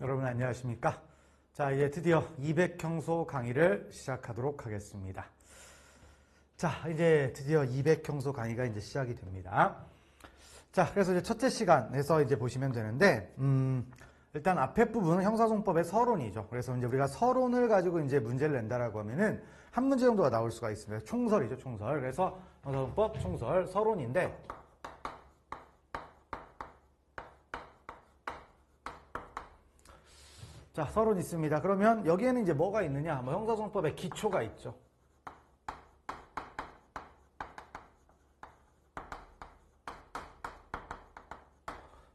여러분 안녕하십니까? 자, 이제 드디어 200형소 강의를 시작하도록 하겠습니다. 자, 이제 드디어 200형소 강의가 이제 시작이 됩니다. 자, 그래서 이제 첫째 시간에서 이제 보시면 되는데, 일단 앞에 부분은 형사송법의 서론이죠. 그래서 이제 우리가 서론을 가지고 이제 문제를 낸다라고 하면은 한 문제 정도가 나올 수가 있습니다. 총설이죠, 총설. 그래서 형사송법 총설 서론인데, 자, 서론 있습니다. 그러면 여기에는 이제 뭐가 있느냐? 뭐 형사송법의 기초가 있죠.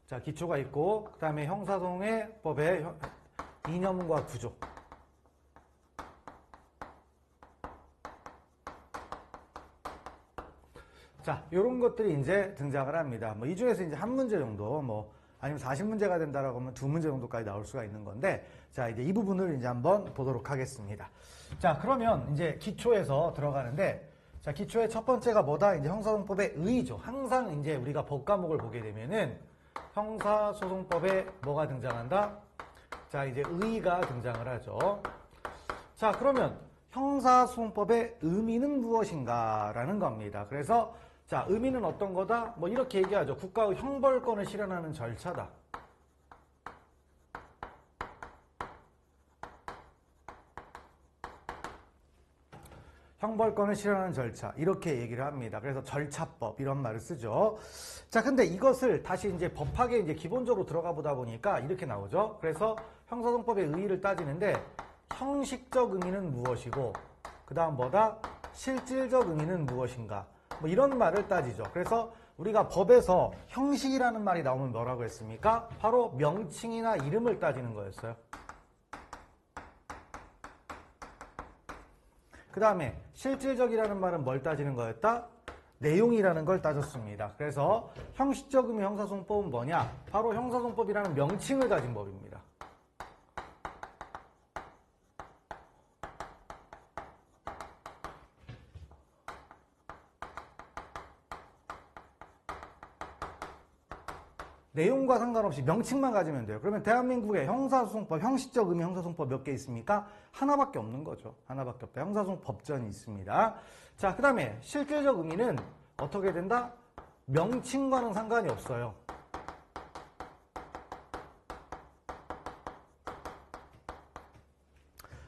자, 기초가 있고, 그 다음에 형사송의 법의 이념과 구조. 자, 요런 것들이 이제 등장을 합니다. 뭐 이 중에서 이제 한 문제 정도, 뭐 아니면 40문제가 된다라고 하면 두 문제 정도까지 나올 수가 있는 건데, 자, 이제 이 부분을 이제 한번 보도록 하겠습니다. 자, 그러면 이제 기초에서 들어가는데, 자, 기초의 첫 번째가 뭐다? 이제 형사소송법의 의의죠. 항상 이제 우리가 법 과목을 보게 되면은 형사소송법에 뭐가 등장한다? 자, 이제 의의가 등장을 하죠. 자, 그러면 형사소송법의 의미는 무엇인가라는 겁니다. 그래서 자, 의미는 어떤 거다? 뭐 이렇게 얘기하죠. 국가의 형벌권을 실현하는 절차다. 형벌권을 실현하는 절차, 이렇게 얘기를 합니다. 그래서 절차법 이런 말을 쓰죠. 자, 근데 이것을 다시 이제 법학에 이제 기본적으로 들어가 보다 보니까 이렇게 나오죠. 그래서 형사소송법의 의의를 따지는데 형식적 의미는 무엇이고, 그 다음 뭐다? 실질적 의미는 무엇인가? 뭐 이런 말을 따지죠. 그래서 우리가 법에서 형식이라는 말이 나오면 뭐라고 했습니까? 바로 명칭이나 이름을 따지는 거였어요. 그 다음에 실질적이라는 말은 뭘 따지는 거였다? 내용이라는 걸 따졌습니다. 그래서 형식적 의미 형사소송법은 뭐냐? 바로 형사소송법이라는 명칭을 가진 법입니다. 내용과 상관없이 명칭만 가지면 돼요. 그러면 대한민국의 형사소송법, 형식적 의미 형사소송법 몇 개 있습니까? 하나밖에 없는 거죠. 하나밖에 없다. 형사소송법전이 있습니다. 자, 그 다음에 실질적 의미는 어떻게 된다? 명칭과는 상관이 없어요.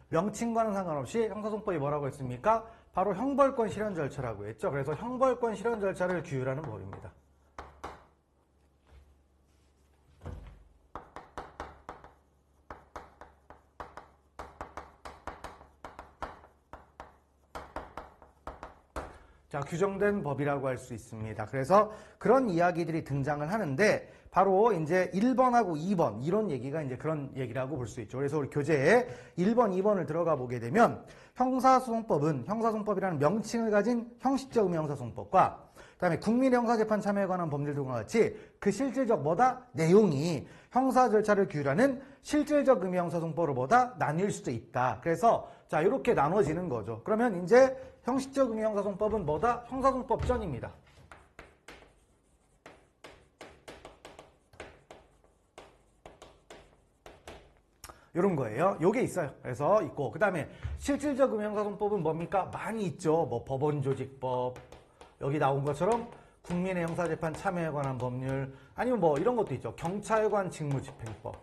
명칭과는 상관없이 형사소송법이 뭐라고 했습니까? 바로 형벌권 실현 절차라고 했죠. 그래서 형벌권 실현 절차를 규율하는 법입니다. 자, 규정된 법이라고 할 수 있습니다. 그래서 그런 이야기들이 등장을 하는데 바로 이제 1번하고 2번 이런 얘기가 이제 그런 얘기라고 볼 수 있죠. 그래서 우리 교재에 1번, 2번을 들어가 보게 되면 형사소송법은 형사소송법이라는 명칭을 가진 형식적 의미 형사소송법과 그다음에 국민의 형사재판 참여에 관한 법률 등과 같이 그 실질적 뭐다? 내용이 형사 절차를 규율하는 실질적 의미 형사소송법으로보다 나뉠 수도 있다. 그래서 자, 이렇게 나눠지는 거죠. 그러면 이제 형식적 의미 형사소송법은 뭐다? 형사소송법전입니다. 이런 거예요. 요게 있어요. 그래서 있고, 그 다음에 실질적 의미 형사소송법은 뭡니까? 많이 있죠. 뭐 법원조직법, 여기 나온 것처럼 국민의 형사재판 참여에 관한 법률, 아니면 뭐 이런 것도 있죠. 경찰관 직무집행법.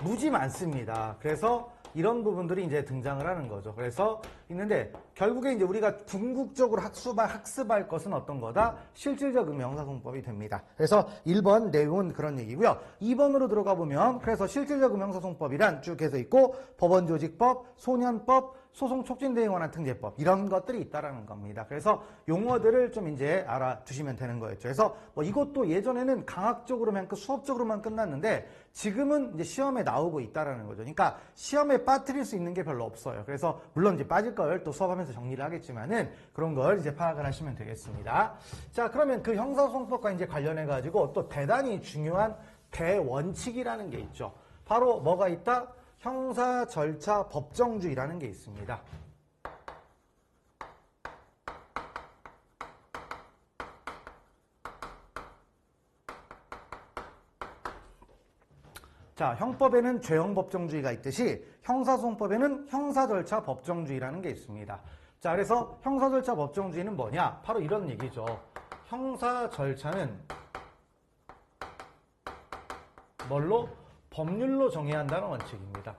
무지 많습니다. 그래서 이런 부분들이 이제 등장을 하는 거죠. 그래서 있는데 결국에 이제 우리가 궁극적으로 학습할 것은 어떤 거다? 실질적 의미 형사소송법이 됩니다. 그래서 1번 내용은 그런 얘기고요. 2번으로 들어가 보면 그래서 실질적 의미 형사소송법이란 쭉 해서 있고 법원조직법, 소년법, 소송촉진대행에 관한 특례법 이런 것들이 있다라는 겁니다. 그래서 용어들을 좀 이제 알아두시면 되는 거였죠. 그래서 뭐 이것도 예전에는 강학적으로만 수업적으로만 끝났는데 지금은 이제 시험에 나오고 있다라는 거죠. 그러니까 시험에 빠뜨릴 수 있는 게 별로 없어요. 그래서 물론 이제 빠질 걸 또 수업하면서 정리를 하겠지만은 그런 걸 이제 파악을 하시면 되겠습니다. 자, 그러면 그 형사소송법과 이제 관련해 가지고 또 대단히 중요한 대원칙이라는 게 있죠. 바로 뭐가 있다? 형사 절차 법정주의라는 게 있습니다. 자, 형법에는 죄형 법정주의가 있듯이 형사소송법에는 형사절차 법정주의라는 게 있습니다. 자, 그래서 형사절차 법정주의는 뭐냐? 바로 이런 얘기죠. 형사절차는 뭘로? 법률로 정해야 한다는 원칙입니다.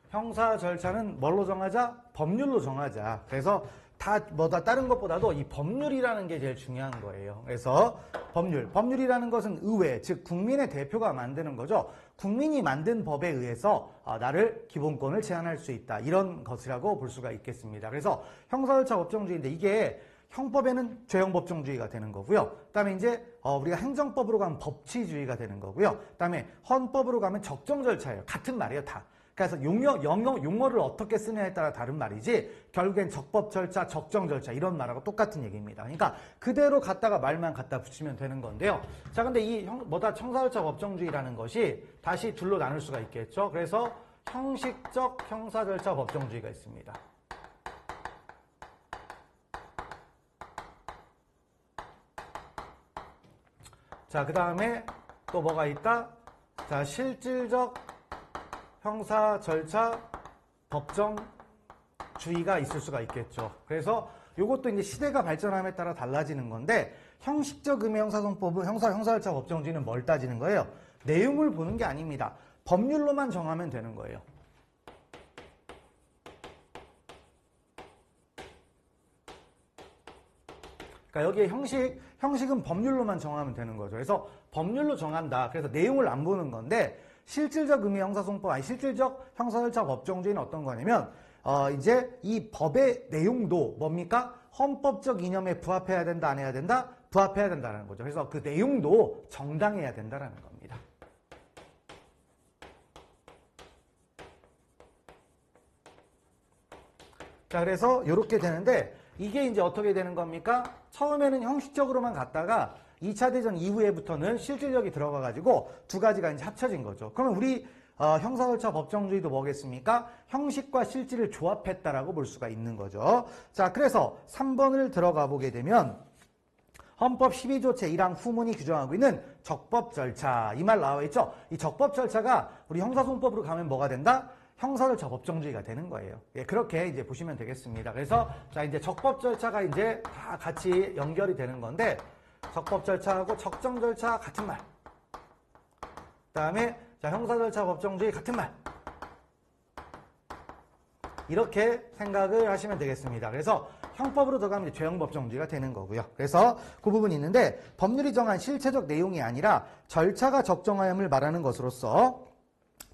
형사 절차는 뭘로 정하자? 법률로 정하자. 그래서 다른 것보다도 이 법률이라는 게 제일 중요한 거예요. 그래서 법률이라는 것은 의회, 즉 국민의 대표가 만드는 거죠. 국민이 만든 법에 의해서 나를 기본권을 제한할 수 있다. 이런 것이라고 볼 수가 있겠습니다. 그래서 형사절차 법정주의인데 이게 형법에는 죄형 법정주의가 되는 거고요. 그다음에 이제 우리가 행정법으로 가면 법치주의가 되는 거고요. 그다음에 헌법으로 가면 적정절차예요. 같은 말이에요, 다. 그래서 용어를 어떻게 쓰느냐에 따라 다른 말이지 결국엔 적법절차, 적정절차 이런 말하고 똑같은 얘기입니다. 그러니까 그대로 말만 갖다 붙이면 되는 건데요. 자, 근데 이 형사절차 법정주의라는 것이 다시 둘로 나눌 수가 있겠죠. 그래서 형식적 형사절차 법정주의가 있습니다. 자, 그 다음에 또 뭐가 있다? 자, 실질적 형사 절차 법정주의가 있을 수가 있겠죠. 그래서 이것도 이제 시대가 발전함에 따라 달라지는 건데 형식적 의미의 형사소송법은 형사절차 법정주의는 뭘 따지는 거예요? 내용을 보는 게 아닙니다. 법률로만 정하면 되는 거예요. 그러니까 여기에 형식은 법률로만 정하면 되는 거죠. 그래서 법률로 정한다. 그래서 내용을 안 보는 건데 실질적 의미 형사소송법, 실질적 형사절차 법정주의는 어떤 거냐면 이제 이 법의 내용도 뭡니까? 헌법적 이념에 부합해야 된다, 안 해야 된다? 부합해야 된다는 거죠. 그래서 그 내용도 정당해야 된다는 겁니다. 자, 그래서 이렇게 되는데 이게 이제 어떻게 되는 겁니까? 처음에는 형식적으로만 갔다가 2차 대전 이후에부터는 실질력이 들어가가지고 두 가지가 이제 합쳐진 거죠. 그러면 우리 형사절차 법정주의도 뭐겠습니까? 형식과 실질을 조합했다라고 볼 수가 있는 거죠. 자, 그래서 3번을 들어가 보게 되면 헌법 12조 제1항 후문이 규정하고 있는 적법절차 이 말 나와 있죠. 이 적법절차가 우리 형사소송법으로 가면 뭐가 된다? 형사절차 법정주의가 되는 거예요. 예, 그렇게 이제 보시면 되겠습니다. 그래서 자, 이제 적법절차가 이제 다 같이 연결이 되는 건데 적법절차하고 적정절차 같은 말. 그다음에 자, 형사절차 법정주의 같은 말. 이렇게 생각을 하시면 되겠습니다. 그래서 형법으로 들어가면 이제 죄형 법정주의가 되는 거고요. 그래서 그 부분이 있는데 법률이 정한 실체적 내용이 아니라 절차가 적정하음을 말하는 것으로서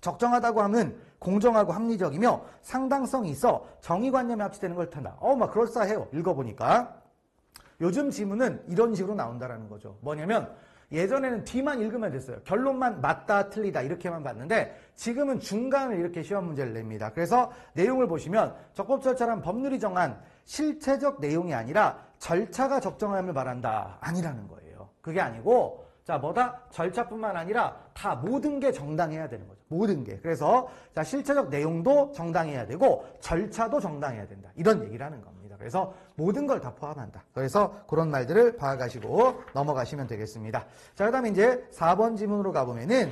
적정하다고 하면 공정하고 합리적이며 상당성이 있어 정의관념에 합치되는 걸 탄다. 막 그럴싸해요. 읽어보니까. 요즘 지문은 이런 식으로 나온다라는 거죠. 뭐냐면 예전에는 뒤만 읽으면 됐어요. 결론만 맞다 틀리다 이렇게만 봤는데 지금은 중간을 이렇게 시험 문제를 냅니다. 그래서 내용을 보시면 적법절차란 법률이 정한 실체적 내용이 아니라 절차가 적정함을 말한다. 아니라는 거예요. 그게 아니고 자, 절차뿐만 아니라 다 모든 게 정당해야 되는 거죠. 모든 게. 그래서 자, 실체적 내용도 정당해야 되고 절차도 정당해야 된다. 이런 얘기를 하는 겁니다. 그래서 모든 걸 다 포함한다. 그래서 그런 말들을 파악하시고 넘어가시면 되겠습니다. 자, 그 다음에 이제 4번 지문으로 가보면은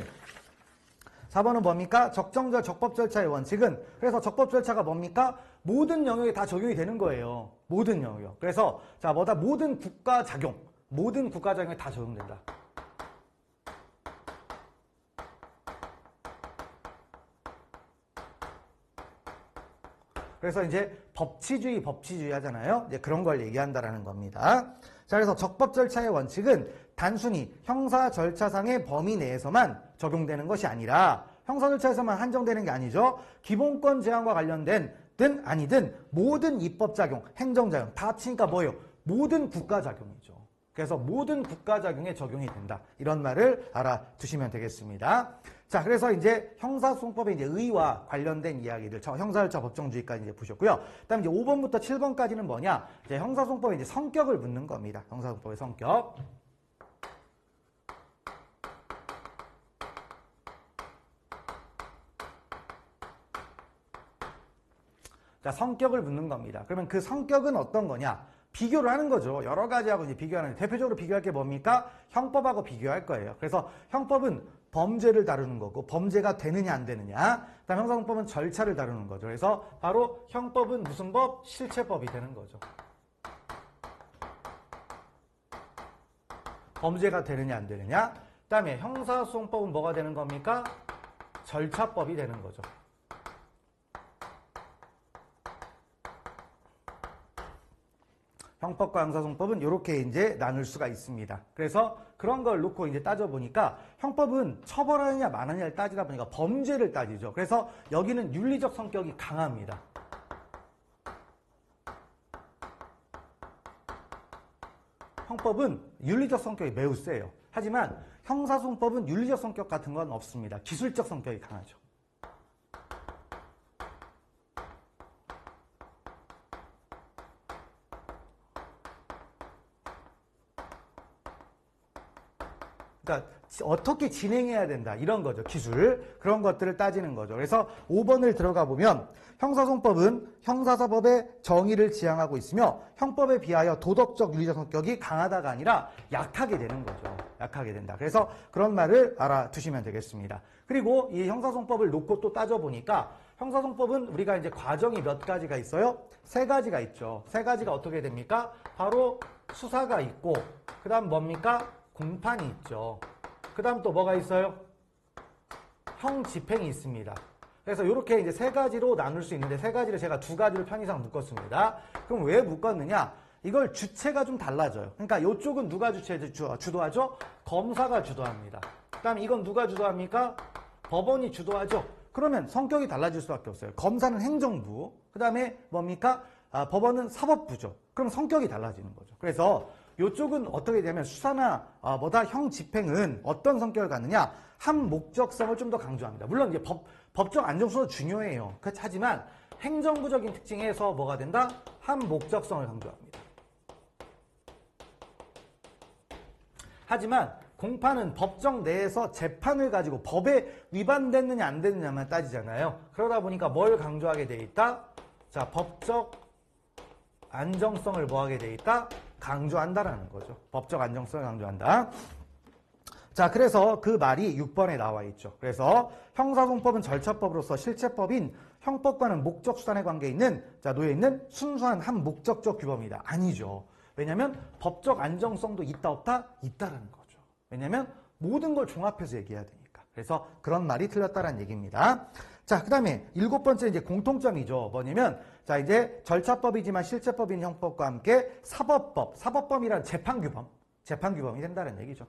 4번은 뭡니까? 적법 절차의 원칙은 그래서 적법 절차가 뭡니까? 모든 영역에 다 적용이 되는 거예요. 모든 영역. 그래서 자, 모든 국가 작용에 다 적용된다. 그래서 이제 법치주의 하잖아요. 이제 그런 걸 얘기한다라는 겁니다. 자, 그래서 적법 절차의 원칙은 단순히 형사 절차상의 범위 내에서만 적용되는 것이 아니라 형사 절차에서만 한정되는 게 아니죠. 기본권 제한과 관련된 든 아니든 모든 입법작용, 행정작용 다 합치니까 뭐예요? 모든 국가작용이죠. 그래서 모든 국가작용에 적용이 된다. 이런 말을 알아두시면 되겠습니다. 자, 그래서 이제 형사소송법의 이제 의와 관련된 이야기들, 형사절차 법정주의까지 이제 보셨고요. 그다음에 이제 5번부터 7번까지는 뭐냐? 이제 형사소송법의 이제 성격을 묻는 겁니다. 형사소송법의 성격. 자, 성격을 묻는 겁니다. 그러면 그 성격은 어떤 거냐? 비교를 하는 거죠. 여러 가지하고 이제 비교하는, 대표적으로 비교할 게 뭡니까? 형법하고 비교할 거예요. 그래서 형법은 범죄를 다루는 거고, 범죄가 되느냐 안 되느냐. 그다음 형사소송법은 절차를 다루는 거죠. 그래서 바로 형법은 무슨 법? 실체법이 되는 거죠. 범죄가 되느냐 안 되느냐. 그다음에 형사소송법은 뭐가 되는 겁니까? 절차법이 되는 거죠. 형법과 형사소송법은 이렇게 이제 나눌 수가 있습니다. 그래서 그런 걸 놓고 이제 따져보니까 형법은 처벌하느냐 마느냐를 따지다 보니까 범죄를 따지죠. 그래서 여기는 윤리적 성격이 강합니다. 형법은 윤리적 성격이 매우 세요. 하지만 형사소송법은 윤리적 성격 같은 건 없습니다. 기술적 성격이 강하죠. 그러니까 어떻게 진행해야 된다 이런 거죠. 기술 그런 것들을 따지는 거죠. 그래서 5번을 들어가 보면 형사소송법은 형사사법의 정의를 지향하고 있으며 형법에 비하여 도덕적 윤리적 성격이 강하다가 아니라 약하게 되는 거죠. 약하게 된다. 그래서 그런 말을 알아두시면 되겠습니다. 그리고 이 형사소송법을 놓고 또 따져보니까 형사소송법은 우리가 이제 과정이 몇 가지가 있어요? 3가지가 있죠. 3가지가 어떻게 됩니까? 바로 수사가 있고 그 다음 뭡니까? 공판이 있죠. 그 다음 또 뭐가 있어요? 형집행이 있습니다. 그래서 이렇게 이제 3가지로 나눌 수 있는데 3가지를 제가 2가지로 편의상 묶었습니다. 그럼 왜 묶었느냐? 이걸 주체가 좀 달라져요. 그러니까 이쪽은 누가 주도하죠? 검사가 주도합니다. 그 다음에 이건 누가 주도합니까? 법원이 주도하죠. 그러면 성격이 달라질 수밖에 없어요. 검사는 행정부, 그 다음에 뭡니까? 법원은 사법부죠. 그럼 성격이 달라지는 거죠. 그래서 이쪽은 어떻게 되냐면 수사나 형 집행은 어떤 성격을 갖느냐? 한 목적성을 좀 더 강조합니다. 물론 이제 법적 안정성도 중요해요. 하지만 행정부적인 특징에서 뭐가 된다? 한 목적성을 강조합니다. 하지만 공판은 법정 내에서 재판을 가지고 법에 위반됐느냐 안 됐느냐만 따지잖아요. 그러다 보니까 뭘 강조하게 돼 있다? 자, 법적 안정성을 뭐하게 돼 있다? 강조한다라는 거죠. 법적 안정성을 강조한다. 자, 그래서 그 말이 6번에 나와 있죠. 그래서 형사소송법은 절차법으로서 실체법인 형법과는 목적 수단에 관계 있는 놓여 있는 순수한 한 목적적 규범이다. 아니죠. 왜냐하면 법적 안정성도 있다 없다? 있다라는 거죠. 왜냐하면 모든 걸 종합해서 얘기해야 되니까. 그래서 그런 말이 틀렸다라는 얘기입니다. 자, 그 다음에 7번째 이제 공통점이죠. 뭐냐면 자, 이제 절차법이지만 실체법인 형법과 함께 사법범이란 재판규범이 된다는 얘기죠.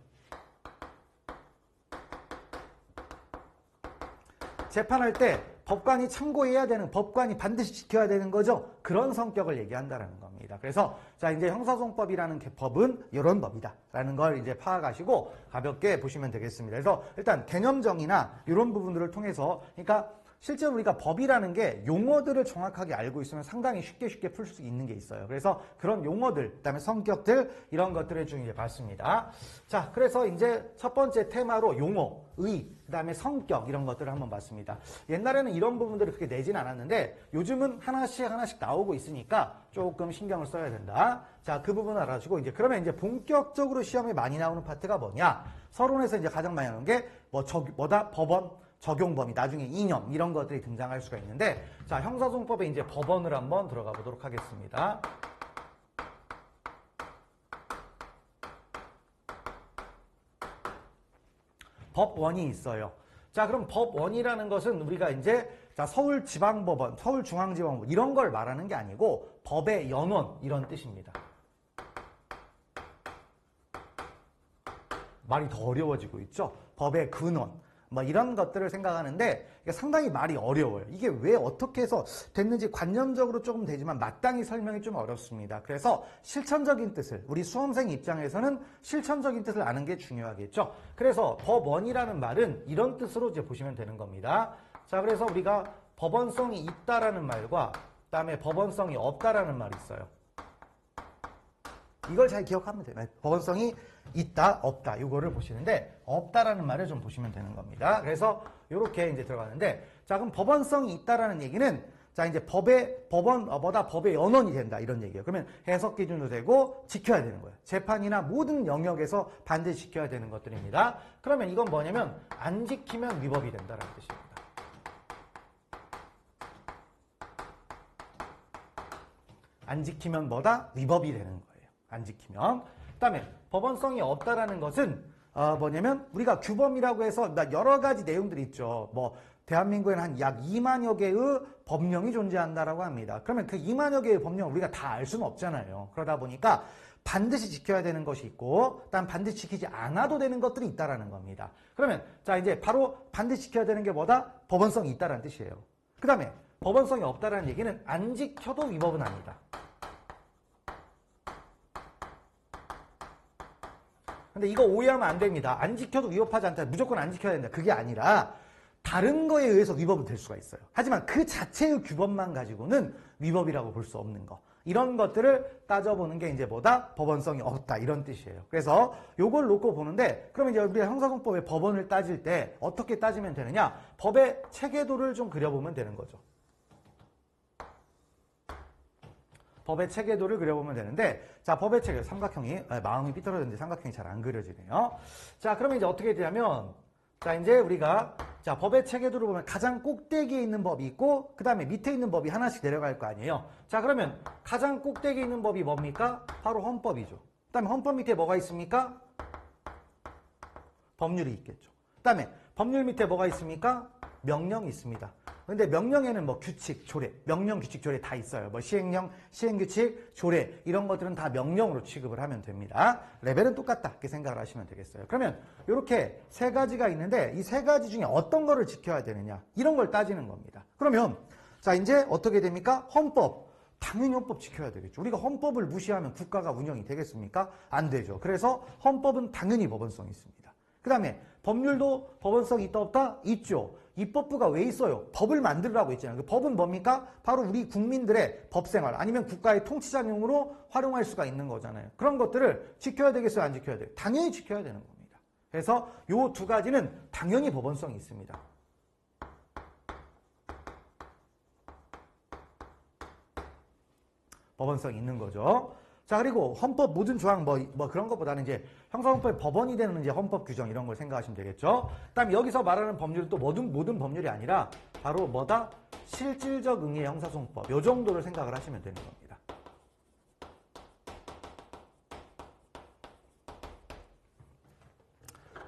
재판할 때 법관이 참고해야 되는, 법관이 반드시 지켜야 되는 거죠. 그런 성격을 얘기한다는 겁니다. 그래서 자, 이제 형사소송법이라는 법은 이런 법이다라는 걸 이제 파악하시고 가볍게 보시면 되겠습니다. 그래서 일단 개념정의나 이런 부분들을 통해서, 그러니까 실제로 우리가 법이라는 게 용어들을 정확하게 알고 있으면 상당히 쉽게 풀 수 있는 게 있어요. 그래서 그런 용어들, 그다음에 성격들 이런 것들을 좀 이제 봤습니다. 자, 그래서 이제 첫 번째 테마로 용어, 의, 그다음에 성격 이런 것들을 한번 봤습니다. 옛날에는 이런 부분들을 그렇게 내진 않았는데 요즘은 하나씩 나오고 있으니까 조금 신경을 써야 된다. 자, 그 부분 알아주고 이제 그러면 이제 본격적으로 시험에 많이 나오는 파트가 뭐냐? 서론에서 이제 가장 많이 나오는 게 법원 적용 범위, 나중에 이념 이런 것들이 등장할 수가 있는데, 자, 형사소송법에 이제 법원을 한번 들어가 보도록 하겠습니다. 법원이 있어요. 자, 그럼 법원이라는 것은 우리가 이제 자, 서울지방법원, 서울중앙지방법원 이런 걸 말하는 게 아니고 법의 연원 이런 뜻입니다. 말이 더 어려워지고 있죠. 법의 근원. 뭐 이런 것들을 생각하는데 상당히 말이 어려워요. 이게 왜 어떻게 해서 됐는지 관념적으로 조금 되지만 마땅히 설명이 좀 어렵습니다. 그래서 실천적인 뜻을, 우리 수험생 입장에서는 실천적인 뜻을 아는 게 중요하겠죠. 그래서 법원이라는 말은 이런 뜻으로 이제 보시면 되는 겁니다. 자, 그래서 우리가 법원성이 있다라는 말과 그다음에 법원성이 없다라는 말이 있어요. 이걸 잘 기억하면 돼요. 법원성이 있다, 없다 이거를 보시는데 없다라는 말을 좀 보시면 되는 겁니다. 그래서 이렇게 이제 들어가는데, 자, 그럼 법원성이 있다라는 얘기는 자, 이제 법의 연원이 된다. 이런 얘기예요. 그러면 해석 기준도 되고 지켜야 되는 거예요. 재판이나 모든 영역에서 반드시 지켜야 되는 것들입니다. 그러면 이건 뭐냐면 안 지키면 위법이 된다는 뜻입니다. 안 지키면 뭐다? 위법이 되는 거예요. 안 지키면. 그 다음에 법원성이 없다라는 것은 뭐냐면 우리가 규범이라고 해서 여러 가지 내용들이 있죠. 뭐 대한민국에는 한 약 2만여 개의 법령이 존재한다라고 합니다. 그러면 그 2만여 개의 법령을 우리가 다 알 수는 없잖아요. 그러다 보니까 반드시 지켜야 되는 것이 있고, 그다음 반드시 지키지 않아도 되는 것들이 있다라는 겁니다. 그러면 자 이제 바로 반드시 지켜야 되는 게 뭐다? 법원성이 있다라는 뜻이에요. 그 다음에 법원성이 없다라는 얘기는 안 지켜도 위법은 아니다. 근데 이거 오해하면 안 됩니다. 안 지켜도 위법하지 않다. 무조건 안 지켜야 된다. 그게 아니라 다른 거에 의해서 위법은 될 수가 있어요. 하지만 그 자체의 규범만 가지고는 위법이라고 볼 수 없는 거. 이런 것들을 따져보는 게 이제 뭐다? 법원성이 없다. 이런 뜻이에요. 그래서 요걸 놓고 보는데 그러면 이제 우리가 형사소송법의 법원을 따질 때 어떻게 따지면 되느냐? 법의 체계도를 좀 그려보면 되는 거죠. 법의 체계도를 그려보면 되는데, 자, 법의 체계, 삼각형이, 마음이 삐뚤어졌는데 삼각형이 잘 안 그려지네요. 자, 그러면 이제 어떻게 되냐면, 자, 이제 우리가, 자, 법의 체계도를 보면 가장 꼭대기에 있는 법이 있고, 그 다음에 밑에 있는 법이 하나씩 내려갈 거 아니에요. 자, 그러면 가장 꼭대기에 있는 법이 뭡니까? 바로 헌법이죠. 그 다음에 헌법 밑에 뭐가 있습니까? 법률이 있겠죠. 그 다음에 법률 밑에 뭐가 있습니까? 명령이 있습니다. 근데 명령에는 뭐 규칙, 조례, 명령, 규칙, 조례 다 있어요. 뭐 시행령, 시행규칙, 조례 이런 것들은 다 명령으로 취급을 하면 됩니다. 레벨은 똑같다 이렇게 생각을 하시면 되겠어요. 그러면 이렇게 세 가지가 있는데 이 세 가지 중에 어떤 거를 지켜야 되느냐 이런 걸 따지는 겁니다. 그러면 자 이제 어떻게 됩니까? 헌법. 당연히 헌법 지켜야 되겠죠. 우리가 헌법을 무시하면 국가가 운영이 되겠습니까? 안 되죠. 그래서 헌법은 당연히 법원성이 있습니다. 그 다음에 법률도 법원성이 있다 없다? 있죠. 입법부가 왜 있어요? 법을 만들라고 있잖아요. 그 법은 뭡니까? 바로 우리 국민들의 법생활 아니면 국가의 통치자용으로 활용할 수가 있는 거잖아요. 그런 것들을 지켜야 되겠어요? 안 지켜야 돼요? 당연히 지켜야 되는 겁니다. 그래서 이 두 가지는 당연히 법원성이 있습니다. 법원성이 있는 거죠. 자, 그리고 헌법 모든 조항 뭐 그런 것보다는 이제 형사소송법의 법원이 되는 이제 헌법 규정 이런 걸 생각하시면 되겠죠. 그다음에 여기서 말하는 법률은 또 모든 법률이 아니라 바로 뭐다? 실질적 응의 형사소송법. 요 정도를 생각을 하시면 되는 겁니다.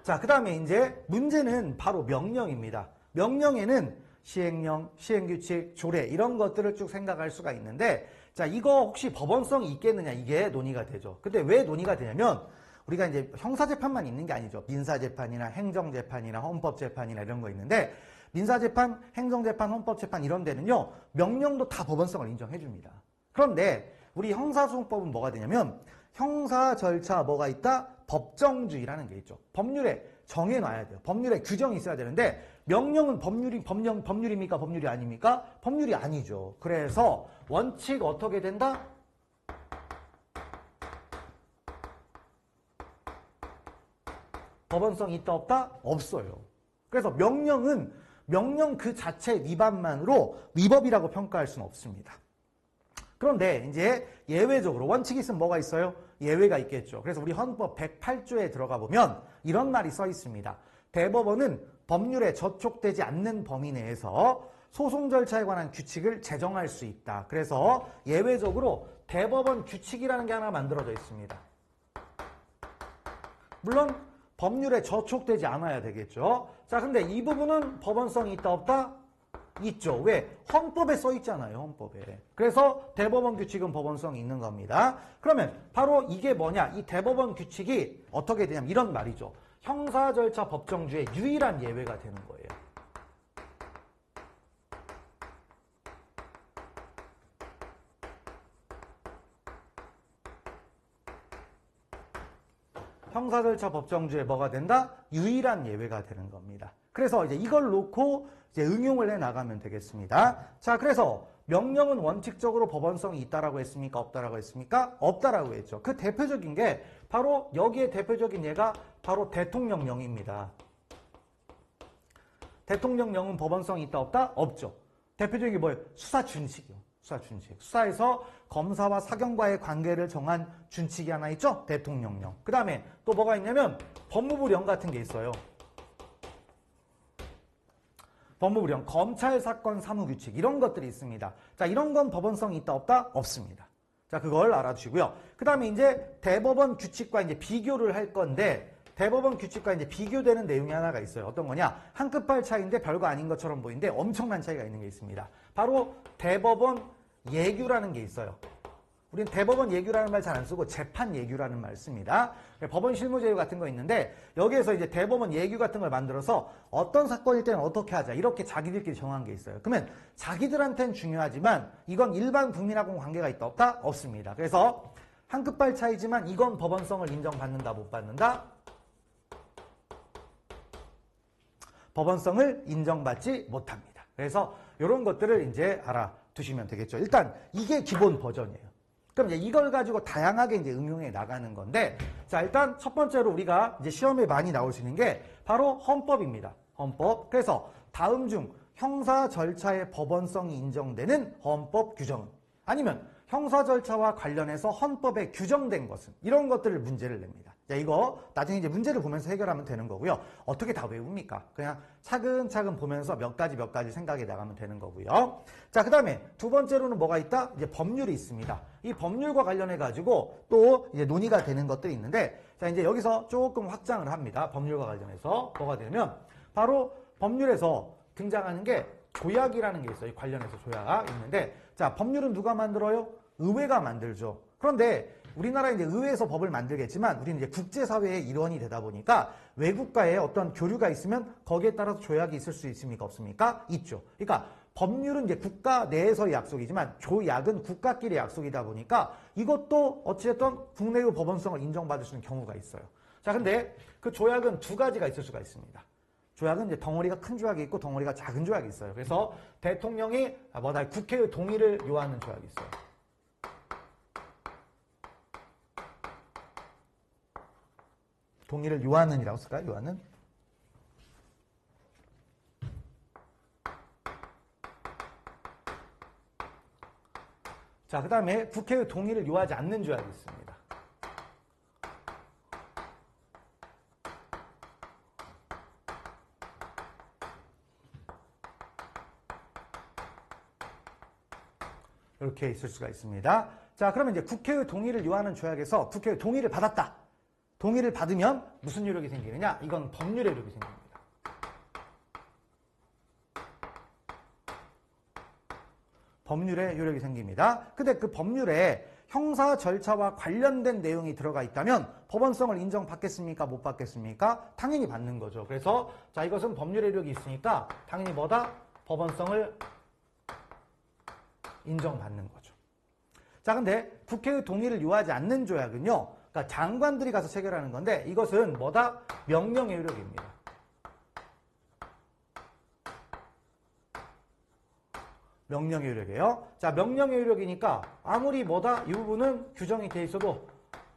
자, 그다음에 이제 문제는 바로 명령입니다. 명령에는 시행령, 시행규칙, 조례 이런 것들을 쭉 생각할 수가 있는데 자, 이거 혹시 법원성이 있겠느냐 이게 논의가 되죠. 근데 왜 논의가 되냐면 우리가 이제 형사재판만 있는 게 아니죠. 민사재판이나 행정재판이나 헌법재판이나 이런 거 있는데 민사재판, 행정재판, 헌법재판 이런 데는요. 명령도 다 법원성을 인정해 줍니다. 그런데 우리 형사소송법은 뭐가 되냐면 형사 절차 뭐가 있다? 법정주의라는 게 있죠. 법률에 정해놔야 돼요. 법률에 규정이 있어야 되는데 명령은 법률입니까? 법률이 아닙니까? 법률이 아니죠. 그래서 원칙 어떻게 된다? 법원성 있다 없다? 없어요. 그래서 명령 그 자체 위반만으로 위법이라고 평가할 수는 없습니다. 그런데 이제 예외적으로 원칙이 있으면 뭐가 있어요? 예외가 있겠죠. 그래서 우리 헌법 108조에 들어가 보면 이런 말이 써 있습니다. 대법원은 법률에 저촉되지 않는 범위 내에서 소송 절차에 관한 규칙을 제정할 수 있다. 그래서 예외적으로 대법원 규칙이라는 게 하나 만들어져 있습니다. 물론 법률에 저촉되지 않아야 되겠죠. 자, 근데 이 부분은 법원성이 있다 없다? 있죠. 왜? 헌법에 써 있잖아요. 헌법에. 그래서 대법원 규칙은 법원성이 있는 겁니다. 그러면 바로 이게 뭐냐? 이 대법원 규칙이 어떻게 되냐면 이런 말이죠. 형사 절차 법정주의 유일한 예외가 되는 거예요. 형사 절차 법정주의 뭐가 된다? 유일한 예외가 되는 겁니다. 그래서 이제 이걸 놓고 이제 응용을 해 나가면 되겠습니다. 자, 그래서 명령은 원칙적으로 법원성이 있다라고 했습니까? 없다라고 했습니까? 없다라고 했죠. 그 대표적인 게 바로 여기에 대표적인 예가 바로 대통령령입니다. 대통령령은 법원성이 있다 없다? 없죠. 대표적인 게 뭐예요? 수사 준칙이요. 수사 준칙. 수사에서 검사와 사경과의 관계를 정한 준칙이 하나 있죠? 대통령령. 그 다음에 또 뭐가 있냐면 법무부령 같은 게 있어요. 법무부령, 검찰 사건 사무규칙 이런 것들이 있습니다. 자, 이런 건 법원성이 있다 없다? 없습니다. 자, 그걸 알아두시고요. 그 다음에 이제 대법원 규칙과 이제 비교를 할 건데 대법원 규칙과 이제 비교되는 내용이 하나가 있어요. 어떤 거냐? 한 끗발 차이인데 별거 아닌 것처럼 보이는데 엄청난 차이가 있는 게 있습니다. 바로 대법원 예규라는 게 있어요. 우리는 대법원 예규라는 말 잘 안 쓰고 재판 예규라는 말 씁니다. 법원 실무제휴 같은 거 있는데 여기에서 이제 대법원 예규 같은 걸 만들어서 어떤 사건일 때는 어떻게 하자 이렇게 자기들끼리 정한 게 있어요. 그러면 자기들한테는 중요하지만 이건 일반 국민하고는 관계가 있다 없다? 없습니다. 그래서 한 끗발 차이지만 이건 법원성을 인정받는다 못 받는다? 법원성을 인정받지 못합니다. 그래서 이런 것들을 이제 알아두시면 되겠죠. 일단 이게 기본 버전이에요. 그럼 이제 이걸 가지고 다양하게 이제 응용해 나가는 건데, 자, 일단 첫 번째로 우리가 이제 시험에 많이 나올 수 있는 게 바로 헌법입니다. 헌법. 그래서 다음 중 형사 절차의 법원성이 인정되는 헌법 규정은 아니면 형사 절차와 관련해서 헌법에 규정된 것은 이런 것들을 문제를 냅니다. 자, 이거 나중에 이제 문제를 보면서 해결하면 되는 거고요. 어떻게 다 외웁니까? 그냥 차근차근 보면서 몇 가지 생각해 나가면 되는 거고요. 자, 그 다음에 두 번째로는 뭐가 있다? 이제 법률이 있습니다. 이 법률과 관련해 가지고 또 이제 논의가 되는 것들이 있는데, 자, 이제 여기서 조금 확장을 합니다. 법률과 관련해서 뭐가 되면 바로 법률에서 등장하는 게 조약이라는 게 있어요. 관련해서 조약 있는데, 자, 법률은 누가 만들어요? 의회가 만들죠. 그런데 우리나라 이제 의회에서 법을 만들겠지만 우리는 이제 국제사회의 일원이 되다 보니까 외국과의 어떤 교류가 있으면 거기에 따라서 조약이 있을 수 있습니까? 없습니까? 있죠. 그러니까 법률은 이제 국가 내에서의 약속이지만 조약은 국가끼리 약속이다 보니까 이것도 어찌됐든 국내의 법원성을 인정받을 수 있는 경우가 있어요. 자, 근데 그 조약은 두 가지가 있을 수가 있습니다. 조약은 이제 덩어리가 큰 조약이 있고 덩어리가 작은 조약이 있어요. 그래서 대통령이 국회의 동의를 요하는 조약이 있어요. 동의를 요하는이라고 쓸까요? 요하는? 자, 그 다음에 국회의 동의를 요하지 않는 조약이 있습니다. 이렇게 있을 수가 있습니다. 자, 그러면 이제 국회의 동의를 요하는 조약에서 국회의 동의를 받았다. 동의를 받으면 무슨 효력이 생기느냐? 이건 법률의 효력이 생깁니다. 법률의 효력이 생깁니다. 근데 그 법률에 형사 절차와 관련된 내용이 들어가 있다면 법원성을 인정받겠습니까? 못 받겠습니까? 당연히 받는 거죠. 그래서 자, 이것은 법률의 효력이 있으니까 당연히 뭐다? 법원성을 인정받는 거죠. 자, 근데 국회의 동의를 요하지 않는 조약은요, 그러니까 장관들이 가서 체결하는 건데 이것은 뭐다? 명령의 효력입니다. 명령의 효력이에요. 자, 명령의 효력이니까 아무리 뭐다? 이 부분은 규정이 돼 있어도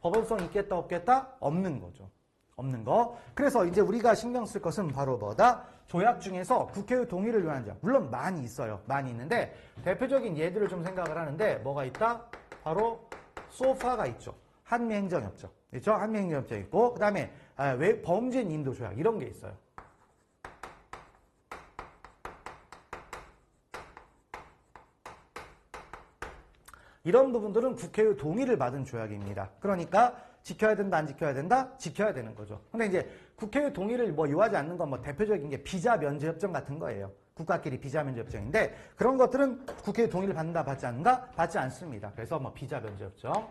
법원성 있겠다 없겠다? 없는 거죠. 없는 거. 그래서 이제 우리가 신경 쓸 것은 바로 뭐다? 조약 중에서 국회의 동의를 요하는 자. 물론 많이 있어요. 많이 있는데 대표적인 예들을 좀 생각을 하는데 뭐가 있다? 바로 소파가 있죠. 한미행정협정. 그렇죠? 한미행정협정 있고, 그 다음에 범죄인 인도 조약 이런 게 있어요. 이런 부분들은 국회의 동의를 받은 조약입니다. 그러니까 지켜야 된다, 안 지켜야 된다? 지켜야 되는 거죠. 근데 이제 국회의 동의를 요하지 않는 건 대표적인 게 비자 면제 협정 같은 거예요. 국가끼리 비자 면제 협정인데 그런 것들은 국회의 동의를 받는다, 받지 않는가? 받지 않습니다. 그래서 비자 면제 협정.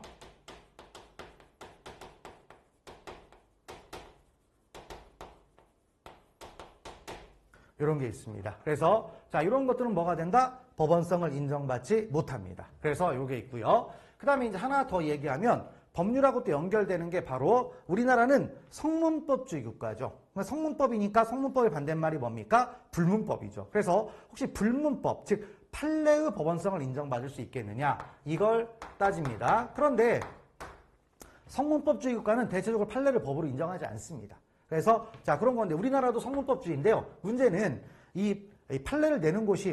이런 게 있습니다. 그래서 자, 이런 것들은 뭐가 된다? 법원성을 인정받지 못합니다. 그래서 이게 있고요. 그 다음에 이제 하나 더 얘기하면 법률하고 또 연결되는 게 바로 우리나라는 성문법주의 국가죠. 성문법이니까 성문법의 반대말이 뭡니까? 불문법이죠. 그래서 혹시 불문법, 즉 판례의 법원성을 인정받을 수 있겠느냐? 이걸 따집니다. 그런데 성문법주의 국가는 대체적으로 판례를 법으로 인정하지 않습니다. 그래서 자, 그런 건데 우리나라도 성문법주의인데요. 문제는 이 이 판례를 내는 곳이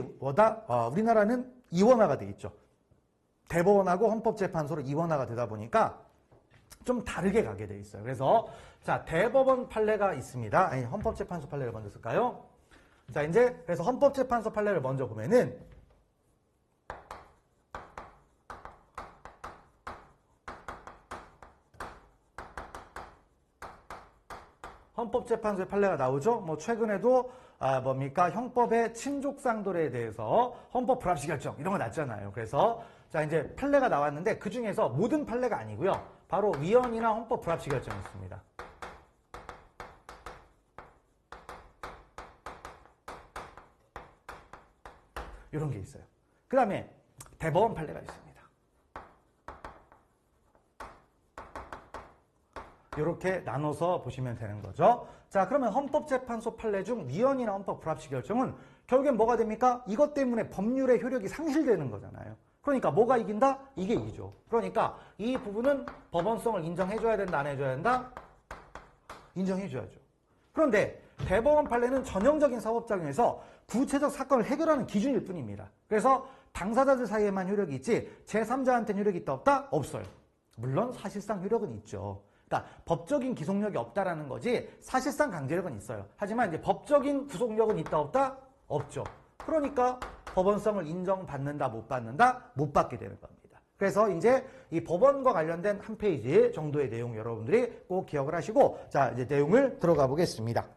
우리나라는 이원화가 돼 있죠. 대법원하고 헌법재판소로 이원화가 되다 보니까 좀 다르게 가게 돼 있어요. 그래서 자, 대법원 판례가 있습니다. 아니, 헌법재판소 판례를 먼저 쓸까요? 자, 이제 그래서 헌법재판소 판례를 먼저 보면은 헌법재판소의 판례가 나오죠. 뭐 최근에도 뭡니까? 형법의 친족상돌에 대해서 헌법 불합치 결정 이런 거 났잖아요. 그래서 자, 이제 판례가 나왔는데 그 중에서 모든 판례가 아니고요. 바로 위헌이나 헌법 불합치 결정이 있습니다. 이런 게 있어요. 그 다음에 대법원 판례가 있습니다. 이렇게 나눠서 보시면 되는 거죠. 자, 그러면 헌법재판소 판례 중 위헌이나 헌법 불합치 결정은 결국엔 뭐가 됩니까? 이것 때문에 법률의 효력이 상실되는 거잖아요. 그러니까 뭐가 이긴다? 이게 이기죠. 그러니까 이 부분은 법원성을 인정해줘야 된다, 안 해줘야 된다? 인정해줘야죠. 그런데 대법원 판례는 전형적인 사법작용에서 구체적 사건을 해결하는 기준일 뿐입니다. 그래서 당사자들 사이에만 효력이 있지 제3자한테는 효력이 있다 없다? 없어요. 물론 사실상 효력은 있죠. 그러니까 법적인 기속력이 없다라는 거지 사실상 강제력은 있어요. 하지만 이제 법적인 구속력은 있다 없다? 없죠. 그러니까 법원성을 인정받는다 못 받는다? 못 받게 되는 겁니다. 그래서 이제 이 법원과 관련된 한 페이지 정도의 내용 여러분들이 꼭 기억을 하시고 자, 이제 내용을 들어가 보겠습니다. 자,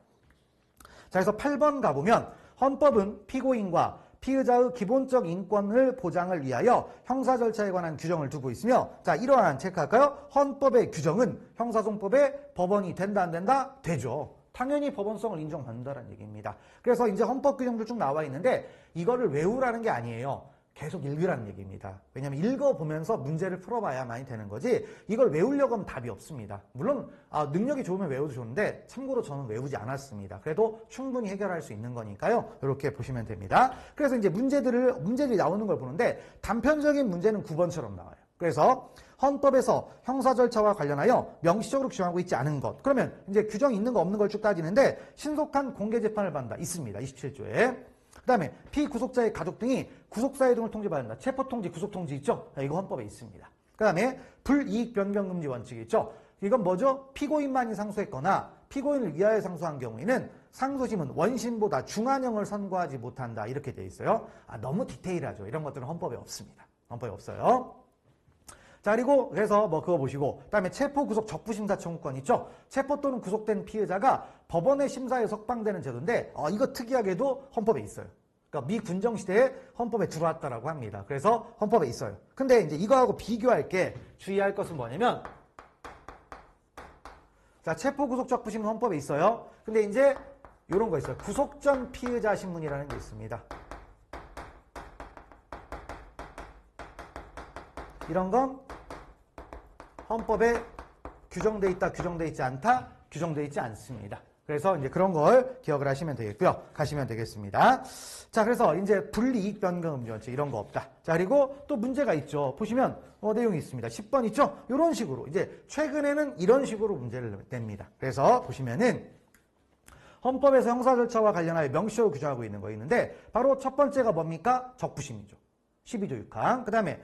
그래서 8번 가보면 헌법은 피고인과 피의자의 기본적 인권을 보장을 위하여 형사 절차에 관한 규정을 두고 있으며 자, 이러한 체크할까요? 헌법의 규정은 형사소송법의 법원이 된다 안 된다? 되죠. 당연히 법원성을 인정받는다는 얘기입니다. 그래서 이제 헌법 규정도 쭉 나와 있는데 이거를 외우라는 게 아니에요. 계속 읽으라는 얘기입니다. 왜냐하면 읽어보면서 문제를 풀어봐야만이 되는 거지 이걸 외우려고 하면 답이 없습니다. 물론 능력이 좋으면 외워도 좋은데 참고로 저는 외우지 않았습니다. 그래도 충분히 해결할 수 있는 거니까요. 이렇게 보시면 됩니다. 그래서 이제 문제들이 나오는 걸 보는데 단편적인 문제는 9번처럼 나와요. 그래서 헌법에서 형사 절차와 관련하여 명시적으로 규정하고 있지 않은 것. 그러면 이제 규정이 있는 거 없는 걸 쭉 따지는데 신속한 공개 재판을 받는다. 있습니다. 27조에. 그 다음에 피구속자의 가족 등이 구속사유 등을 통지받는다. 체포통지, 구속통지 있죠? 이거 헌법에 있습니다. 그 다음에 불이익 변경금지 원칙이 있죠? 이건 뭐죠? 피고인만이 상소했거나 피고인을 위하여 상소한 경우에는 상소심은 원심보다 중한형을 선고하지 못한다. 이렇게 돼 있어요. 너무 디테일하죠. 이런 것들은 헌법에 없습니다. 헌법에 없어요. 자, 그리고 그래서 뭐 그거 보시고 그다음에 체포 구속 적부심사 청구권 있죠? 체포 또는 구속된 피해자가 법원의 심사에 석방되는 제도인데 이거 특이하게도 헌법에 있어요. 그러니까 미 군정 시대에 헌법에 들어왔다라고 합니다. 그래서 헌법에 있어요. 근데 이제 이거하고 비교할 게 주의할 것은 뭐냐면 자, 체포 구속 적부심은 헌법에 있어요. 근데 이제 이런 거 있어요. 구속 전 피의자 신문이라는 게 있습니다. 이런 건 헌법에 규정돼 있다, 규정돼 있지 않다, 규정돼 있지 않습니다. 그래서 이제 그런 걸 기억을 하시면 되겠고요. 가시면 되겠습니다. 자, 그래서 이제 불이익 변경금지 원칙 이런 거 없다. 자, 그리고 또 문제가 있죠. 보시면 내용이 있습니다. 10번 있죠? 이런 식으로 이제 최근에는 이런 식으로 문제를 냅니다. 그래서 보시면은 헌법에서 형사 절차와 관련하여 명시적으로 규정하고 있는 거 있는데 바로 첫 번째가 뭡니까? 적부심이죠. 12조 6항. 그 다음에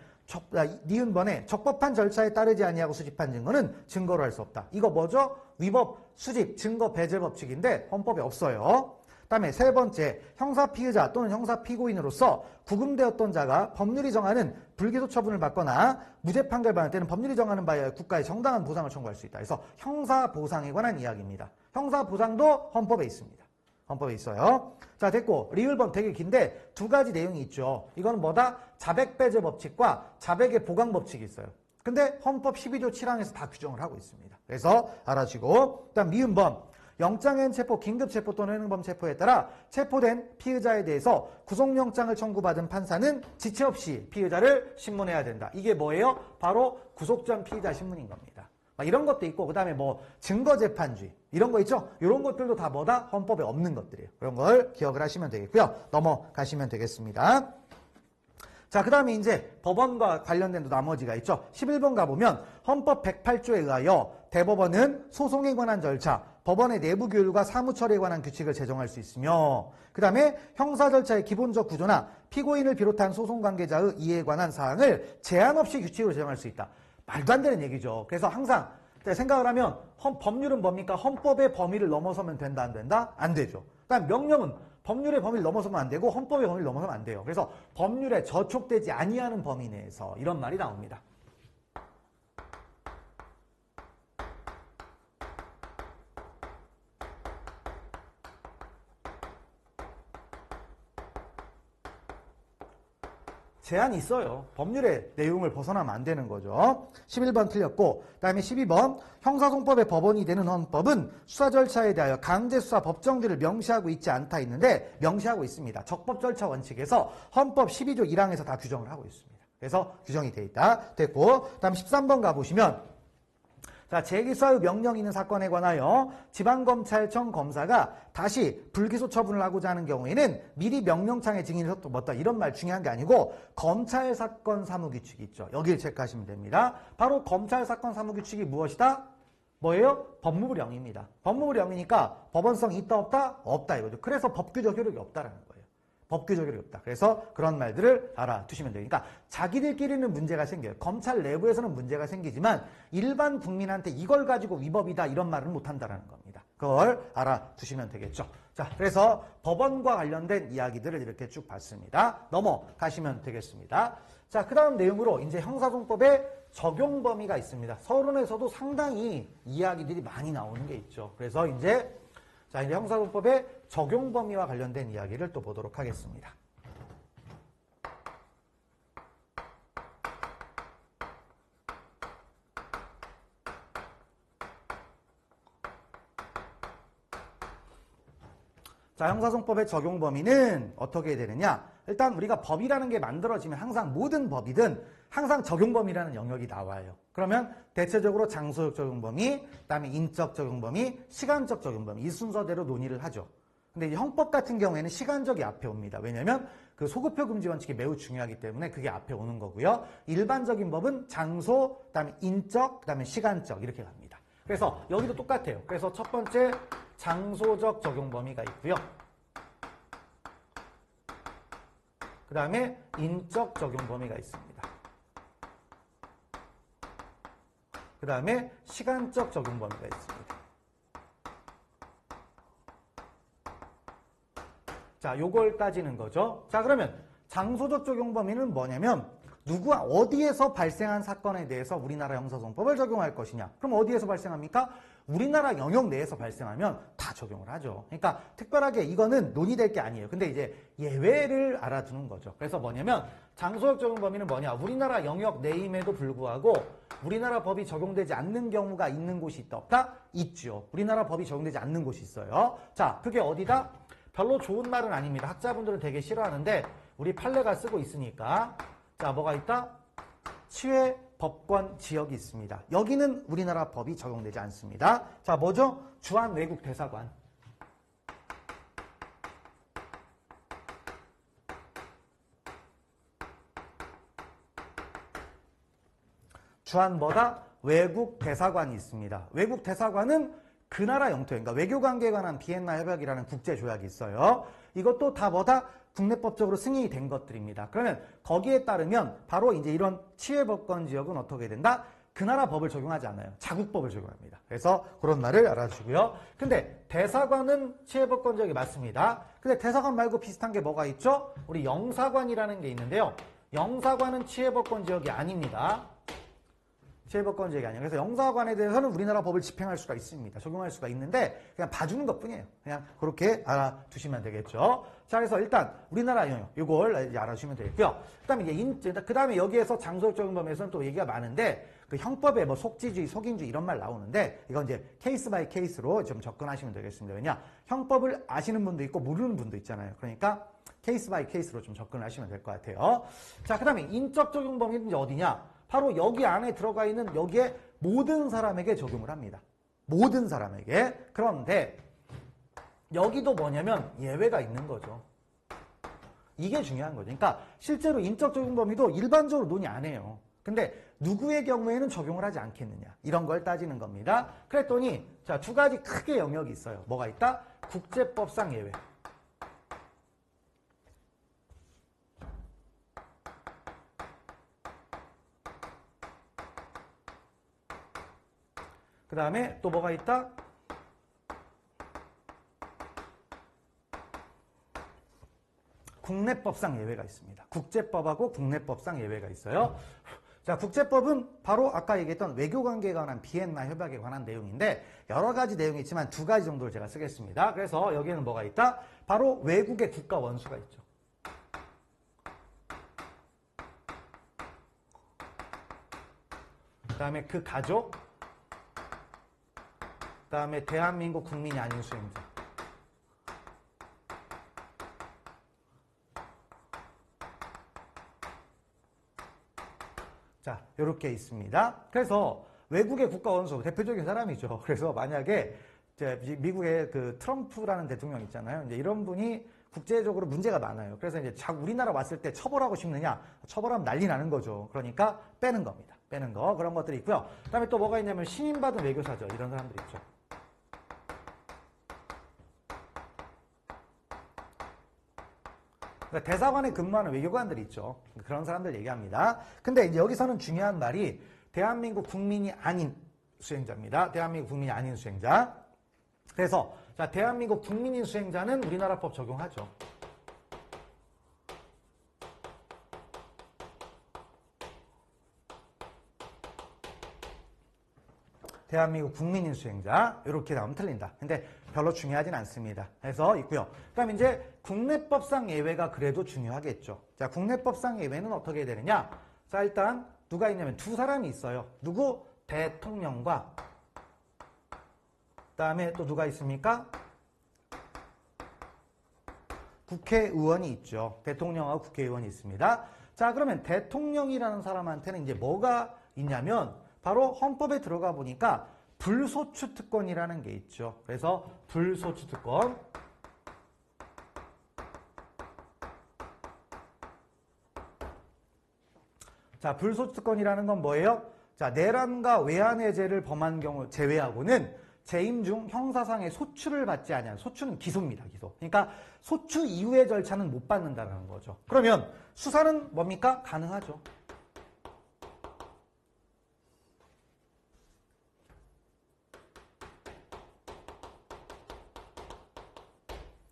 니은번에 적법한 절차에 따르지 아니하고 수집한 증거는 증거로 할 수 없다. 이거 뭐죠? 위법, 수집, 증거 배제 법칙인데 헌법에 없어요. 그다음에 세 번째, 형사 피의자 또는 형사 피고인으로서 구금되었던 자가 법률이 정하는 불기소 처분을 받거나 무죄 판결 받을 때는 법률이 정하는 바에 국가에 정당한 보상을 청구할 수 있다. 그래서 형사 보상에 관한 이야기입니다. 형사 보상도 헌법에 있습니다. 헌법에 있어요. 자, 됐고 리을번 되게 긴데 두 가지 내용이 있죠. 이거는 뭐다? 자백 배제 법칙과 자백의 보강 법칙이 있어요. 근데 헌법 12조 7항에서 다 규정을 하고 있습니다. 그래서 알아주고 일단 미음범 영장엔 체포, 긴급체포 또는 행정범 체포에 따라 체포된 피의자에 대해서 구속영장을 청구받은 판사는 지체 없이 피의자를 신문해야 된다. 이게 뭐예요? 바로 구속전 피의자 신문인 겁니다. 이런 것도 있고 그 다음에 뭐 증거재판주의 이런 거 있죠? 이런 것들도 다 뭐다? 헌법에 없는 것들이에요. 그런 걸 기억을 하시면 되겠고요. 넘어가시면 되겠습니다. 자, 그 다음에 이제 법원과 관련된 또 나머지가 있죠. 11번 가보면 헌법 108조에 의하여 대법원은 소송에 관한 절차, 법원의 내부 규율과 사무 처리에 관한 규칙을 제정할 수 있으며 그 다음에 형사 절차의 기본적 구조나 피고인을 비롯한 소송 관계자의 이해에 관한 사항을 제한 없이 규칙으로 제정할 수 있다. 말도 안 되는 얘기죠. 그래서 항상 생각을 하면 법률은 뭡니까? 헌법의 범위를 넘어서면 된다, 안 된다? 안 되죠. 그다음 명령은 법률의 범위를 넘어서면 안 되고 헌법의 범위를 넘어서면 안 돼요. 그래서 법률에 저촉되지 아니하는 범위 내에서 이런 말이 나옵니다. 제한이 있어요. 법률의 내용을 벗어나면 안 되는 거죠. 11번 틀렸고 그 다음에 12번 형사송법의 법원이 되는 헌법은 수사 절차에 대하여 강제수사 법정들을 명시하고 있지 않다 있는데 명시하고 있습니다. 적법 절차 원칙에서 헌법 12조 1항에서 다 규정을 하고 있습니다. 그래서 규정이 돼 있다. 됐고 그 다음 13번 가보시면 자, 재기수사의 명령이 있는 사건에 관하여 지방검찰청 검사가 다시 불기소 처분을 하고자 하는 경우에는 미리 명령창에 증인을 섰다 이런 말 중요한 게 아니고 검찰사건 사무규칙이 있죠. 여기를 체크하시면 됩니다. 바로 검찰사건 사무규칙이 무엇이다? 뭐예요? 법무부령입니다. 법무부령이니까 법원성이 있다 없다? 없다 이거죠. 그래서 법규적 효력이 없다라는 거예요. 법규적 효력이 없다. 그래서 그런 말들을 알아두시면 돼요. 그러니까 자기들끼리는 문제가 생겨요. 검찰 내부에서는 문제가 생기지만 일반 국민한테 이걸 가지고 위법이다 이런 말은 못한다는 겁니다. 그걸 알아두시면 되겠죠. 자, 그래서 법원과 관련된 이야기들을 이렇게 쭉 봤습니다. 넘어가시면 되겠습니다. 자, 그 다음 내용으로 이제 형사송법의 적용 범위가 있습니다. 서론에서도 상당히 이야기들이 많이 나오는 게 있죠. 그래서 이제 형사송법의 적용 범위와 관련된 이야기를 또 보도록 하겠습니다. 자, 형사송법의 적용 범위는 어떻게 되느냐? 일단 우리가 법이라는 게 만들어지면 항상 모든 법이든 항상 적용 범위라는 영역이 나와요. 그러면 대체적으로 장소적 적용 범위, 그다음에 인적 적용 범위, 시간적 적용 범위 이 순서대로 논의를 하죠. 근데 형법 같은 경우에는 시간적이 앞에 옵니다. 왜냐하면 그 소급표 금지 원칙이 매우 중요하기 때문에 그게 앞에 오는 거고요. 일반적인 법은 장소, 그다음에 인적, 그다음에 시간적 이렇게 갑니다. 그래서 여기도 똑같아요. 그래서 첫 번째 장소적 적용 범위가 있고요. 그 다음에 인적 적용 범위가 있습니다. 그 다음에 시간적 적용 범위가 있습니다. 자, 요걸 따지는 거죠. 자, 그러면 장소적 적용 범위는 뭐냐면 누구와 어디에서 발생한 사건에 대해서 우리나라 형사소송법을 적용할 것이냐. 그럼 어디에서 발생합니까? 우리나라 영역 내에서 발생하면 다 적용을 하죠. 그러니까 특별하게 이거는 논의될 게 아니에요. 근데 이제 예외를 알아두는 거죠. 그래서 뭐냐면 장소적 적용 범위는 뭐냐. 우리나라 영역 내임에도 불구하고 우리나라 법이 적용되지 않는 경우가 있는 곳이 있다 없다? 있죠. 우리나라 법이 적용되지 않는 곳이 있어요. 자, 그게 어디다? 별로 좋은 말은 아닙니다. 학자분들은 되게 싫어하는데 우리 판례가 쓰고 있으니까 자, 뭐가 있다? 치외 법권 지역이 있습니다. 여기는 우리나라 법이 적용되지 않습니다. 자, 뭐죠? 주한 외국 대사관. 주한 뭐다? 외국 대사관이 있습니다. 외국 대사관은 그 나라 영토에, 그러니까 외교관계에 관한 비엔나 협약이라는 국제조약이 있어요. 이것도 다 뭐다? 국내법적으로 승인이 된 것들입니다. 그러면 거기에 따르면 바로 이제 이런 치외법권 지역은 어떻게 된다? 그 나라 법을 적용하지 않아요. 자국법을 적용합니다. 그래서 그런 말을 알아주고요. 근데 대사관은 치외법권 지역이 맞습니다. 근데 대사관 말고 비슷한 게 뭐가 있죠? 우리 영사관이라는 게 있는데요. 영사관은 치외법권 지역이 아닙니다. 치외법권 지역이 아니에요. 그래서 영사관에 대해서는 우리나라 법을 집행할 수가 있습니다. 적용할 수가 있는데 그냥 봐주는 것뿐이에요. 그냥 그렇게 알아두시면 되겠죠. 자, 그래서 일단 우리나라 영역 이걸 이제 알아주시면 되겠고요. 그다음에 여기에서 장소적 적용 범위에서는 또 얘기가 많은데 그 형법에 뭐 속지주의, 속인주의 이런 말 나오는데 이건 이제 케이스 바이 케이스로 좀 접근하시면 되겠습니다. 왜냐 형법을 아시는 분도 있고 모르는 분도 있잖아요. 그러니까 케이스 바이 케이스로 좀 접근을 하시면 될 것 같아요. 자, 그다음에 인적 적용 범위는 이제 어디냐? 바로 여기 안에 들어가 있는 여기에 모든 사람에게 적용을 합니다. 모든 사람에게. 그런데 여기도 뭐냐면 예외가 있는 거죠. 이게 중요한 거죠. 그러니까 실제로 인적 적용 범위도 일반적으로 논의 안 해요. 근데 누구의 경우에는 적용을 하지 않겠느냐 이런 걸 따지는 겁니다. 그랬더니 자, 두 가지 크게 영역이 있어요. 뭐가 있다? 국제법상 예외. 그 다음에 또 뭐가 있다? 국내법상 예외가 있습니다. 국제법하고 국내법상 예외가 있어요. 자, 국제법은 바로 아까 얘기했던 외교관계에 관한 비엔나 협약에 관한 내용인데 여러 가지 내용이 있지만 두 가지 정도를 제가 쓰겠습니다. 그래서 여기에는 뭐가 있다? 바로 외국의 국가 원수가 있죠. 그 다음에 그 가족, 그 다음에 대한민국 국민이 아닌 수행자. 자, 이렇게 있습니다. 그래서 외국의 국가 원수 대표적인 사람이죠. 그래서 만약에 이제 미국의 그 트럼프라는 대통령 있잖아요. 이제 이런 분이 국제적으로 문제가 많아요. 그래서 이제 우리나라 왔을 때 처벌하고 싶느냐? 처벌하면 난리 나는 거죠. 그러니까 빼는 겁니다. 빼는 거 그런 것들이 있고요. 그다음에 또 뭐가 있냐면 신임받은 외교사죠. 이런 사람들이 있죠. 그러니까 대사관에 근무하는 외교관들이 있죠. 그런 사람들 얘기합니다. 근데 이제 여기서는 중요한 말이 대한민국 국민이 아닌 수행자입니다. 대한민국 국민이 아닌 수행자. 그래서 자, 대한민국 국민인 수행자는 우리나라 법 적용하죠. 대한민국 국민인 수행자 이렇게 나오면 틀린다. 근데 별로 중요하진 않습니다. 그래서 있고요. 그다음 이제 국내법상 예외가 그래도 중요하겠죠. 자, 국내법상 예외는 어떻게 되느냐? 자, 일단 누가 있냐면 두 사람이 있어요. 누구? 대통령과 그다음에 또 누가 있습니까? 국회의원이 있죠. 대통령하고 국회의원이 있습니다. 자, 그러면 대통령이라는 사람한테는 이제 뭐가 있냐면 바로 헌법에 들어가 보니까 불소추 특권이라는 게 있죠. 그래서 불소추 특권. 자, 불소추 특권이라는 건 뭐예요? 자, 내란과 외환해제를 범한 경우 제외하고는 재임 중 형사상의 소추를 받지 아니한 소추는 기소입니다. 기소. 그러니까 소추 이후의 절차는 못 받는다는 거죠. 그러면 수사는 뭡니까? 가능하죠.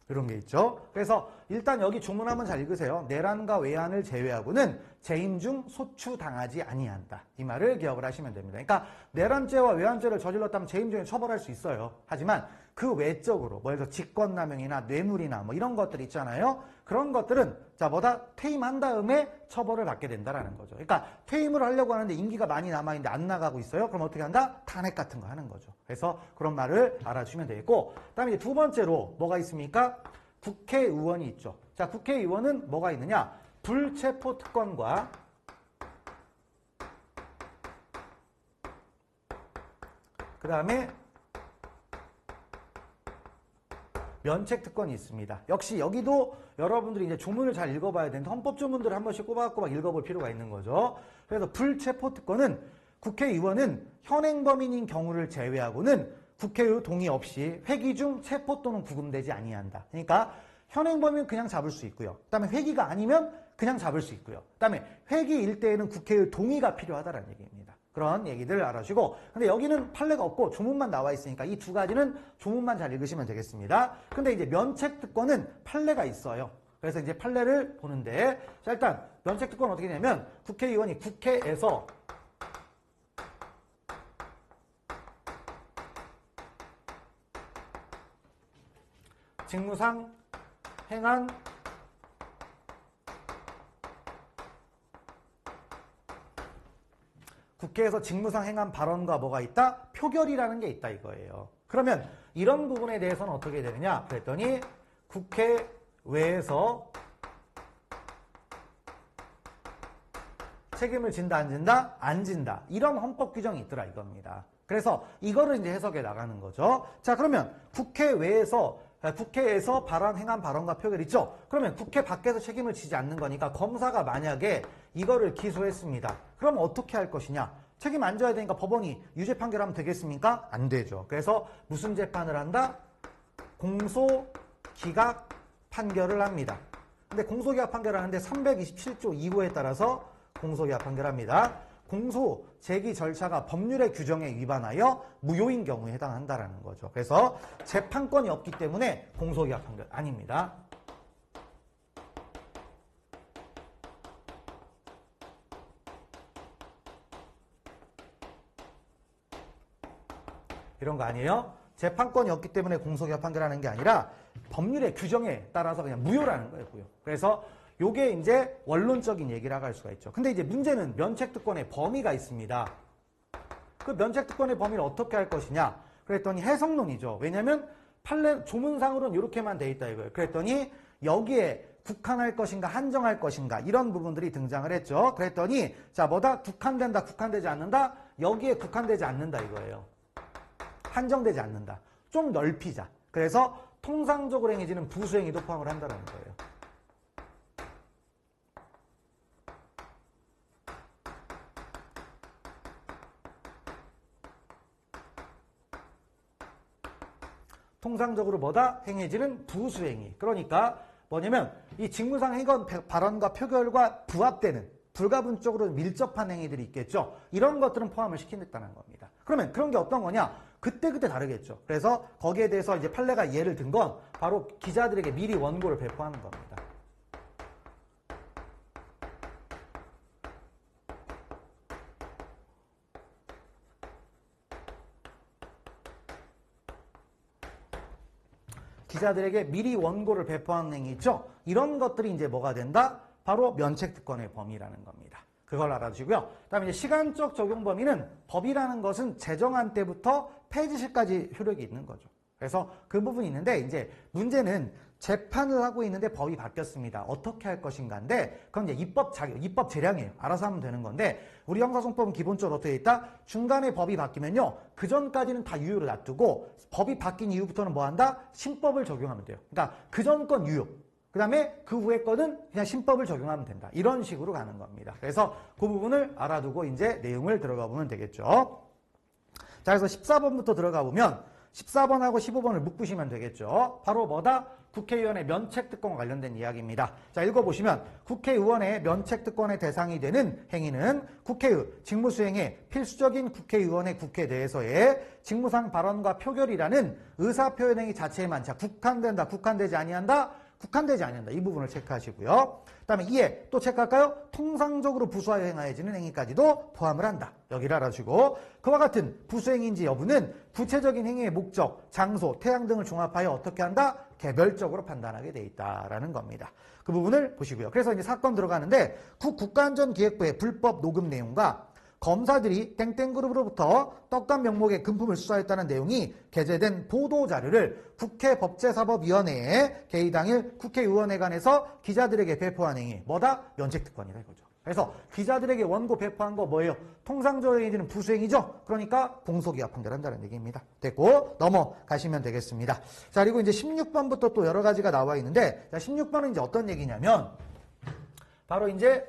이런 게 있죠. 그래서 일단 여기 조문 한번 잘 읽으세요. 내란과 외환을 제외하고는 재임 중 소추당하지 아니한다. 이 말을 기억을 하시면 됩니다. 그러니까 내란죄와 외환죄를 저질렀다면 재임 중에 처벌할 수 있어요. 하지만 그 외적으로 뭐 예를 들어 직권남용이나 뇌물이나 뭐 이런 것들 있잖아요. 그런 것들은 자 뭐다 퇴임한 다음에 처벌을 받게 된다라는 거죠. 그러니까 퇴임을 하려고 하는데 임기가 많이 남아있는데 안 나가고 있어요. 그럼 어떻게 한다? 탄핵 같은 거 하는 거죠. 그래서 그런 말을 알아주시면 되겠고 그다음에 이제 두 번째로 뭐가 있습니까? 국회의원이 있죠. 자, 국회의원은 뭐가 있느냐? 불체포 특권과 그 다음에 면책 특권이 있습니다. 역시 여기도 여러분들이 이제 조문을 잘 읽어봐야 되는데 헌법 조문들을 한 번씩 꼬박꼬박 읽어볼 필요가 있는 거죠. 그래서 불체포 특권은 국회의원은 현행범인인 경우를 제외하고는 국회의 동의 없이 회기 중 체포 또는 구금되지 아니한다. 그러니까 현행범이면 그냥 잡을 수 있고요. 그다음에 회기가 아니면 그냥 잡을 수 있고요. 그다음에 회기일 때에는 국회의 동의가 필요하다는 얘기입니다. 그런 얘기들 알아주시고 근데 여기는 판례가 없고 조문만 나와 있으니까 이 두 가지는 조문만 잘 읽으시면 되겠습니다. 근데 이제 면책 특권은 판례가 있어요. 그래서 이제 판례를 보는데 자 일단 면책 특권은 어떻게 되냐면 국회의원이 국회에서 직무상 행한 국회에서 직무상 행한 발언과 뭐가 있다? 표결이라는 게 있다 이거예요. 그러면 이런 부분에 대해서는 어떻게 되느냐? 그랬더니 국회외에서 책임을 진다 안 진다? 안 진다. 이런 헌법 규정이 있더라 이겁니다. 그래서 이거를 이제 해석해 나가는 거죠. 자 그러면 국회외에서 국회에서 행한 발언과 표결 있죠? 그러면 국회 밖에서 책임을 지지 않는 거니까 검사가 만약에 이거를 기소했습니다. 그럼 어떻게 할 것이냐? 책임 안 져야 되니까 법원이 유죄 판결하면 되겠습니까? 안 되죠. 그래서 무슨 재판을 한다? 공소 기각 판결을 합니다. 근데 공소기각 판결을 하는데 327조 2호에 따라서 공소기각 판결합니다. 공소 제기 절차가 법률의 규정에 위반하여 무효인 경우에 해당한다라는 거죠. 그래서 재판권이 없기 때문에 공소기각 판결 아닙니다. 이런 거 아니에요? 재판권이 없기 때문에 공소기각 판결하는 게 아니라 법률의 규정에 따라서 그냥 무효라는 거예요. 무효. 그래서 요게 이제 원론적인 얘기라고 할 수가 있죠. 근데 이제 문제는 면책특권의 범위가 있습니다. 그 면책특권의 범위를 어떻게 할 것이냐? 그랬더니 해석론이죠. 왜냐면 판례 조문상으로는 이렇게만 돼 있다 이거예요. 그랬더니 여기에 국한할 것인가 한정할 것인가 이런 부분들이 등장을 했죠. 그랬더니 자 뭐다? 국한된다 국한되지 않는다? 여기에 국한되지 않는다 이거예요. 한정되지 않는다. 좀 넓히자. 그래서 통상적으로 행해지는 부수행위도 포함을 한다는 거예요. 통상적으로 뭐다? 행해지는 부수행위. 그러니까 뭐냐면 이 직무상 행위건 발언과 표결과 부합되는 불가분적으로 밀접한 행위들이 있겠죠. 이런 것들은 포함을 시키겠다는 겁니다. 그러면 그런 게 어떤 거냐? 그때그때 다르겠죠. 그래서 거기에 대해서 이제 판례가 예를 든 건 바로 기자들에게 미리 원고를 배포하는 겁니다. 기자들에게 미리 원고를 배포하는 행위 있죠? 이런 것들이 이제 뭐가 된다? 바로 면책특권의 범위라는 겁니다. 그걸 알아주시고요. 그다음에 이제 시간적 적용 범위는 법이라는 것은 제정한 때부터 폐지시까지 효력이 있는 거죠. 그래서 그 부분이 있는데 이제 문제는 재판을 하고 있는데 법이 바뀌었습니다. 어떻게 할 것인가인데 그건 이제 입법 재량이에요. 알아서 하면 되는 건데 우리 형사소송법은 기본적으로 어떻게 돼 있다? 중간에 법이 바뀌면요. 그 전까지는 다 유효를 놔두고 법이 바뀐 이후부터는 뭐 한다? 신법을 적용하면 돼요. 그러니까 그 전 건 유효. 그 다음에 그 후의 거는 그냥 신법을 적용하면 된다. 이런 식으로 가는 겁니다. 그래서 그 부분을 알아두고 이제 내용을 들어가 보면 되겠죠. 자, 그래서 14번부터 들어가 보면 14번하고 15번을 묶으시면 되겠죠. 바로 뭐다? 국회의원의 면책특권과 관련된 이야기입니다. 자, 읽어보시면 국회의원의 면책특권의 대상이 되는 행위는 국회의 직무수행에 필수적인 국회의원의 국회 내에서의 직무상 발언과 표결이라는 의사표현 행위 자체에만 자, 국한된다, 국한되지 아니한다, 국한되지 않는다. 이 부분을 체크하시고요. 그 다음에 이에 또 체크할까요? 통상적으로 부수하여 행하여지는 행위까지도 포함을 한다. 여기를 알아주고 그와 같은 부수행위인지 여부는 구체적인 행위의 목적, 장소, 태양 등을 종합하여 어떻게 한다? 개별적으로 판단하게 돼 있다라는 겁니다. 그 부분을 보시고요. 그래서 이제 사건 들어가는데 국가안전기획부의 불법 녹음 내용과 검사들이 땡땡그룹으로부터 떡값 명목의 금품을 수사했다는 내용이 게재된 보도자료를 국회법제사법위원회에 개의당일 국회의원회관에서 기자들에게 배포한 행위 뭐다? 면책특권이다 이거죠. 그래서 기자들에게 원고 배포한 거 뭐예요? 통상적으로 행위는 부수행위죠. 그러니까 공소기각 판결한다는 얘기입니다. 됐고 넘어가시면 되겠습니다. 자, 그리고 이제 16번부터 또 여러 가지가 나와 있는데 자, 16번은 이제 어떤 얘기냐면 바로 이제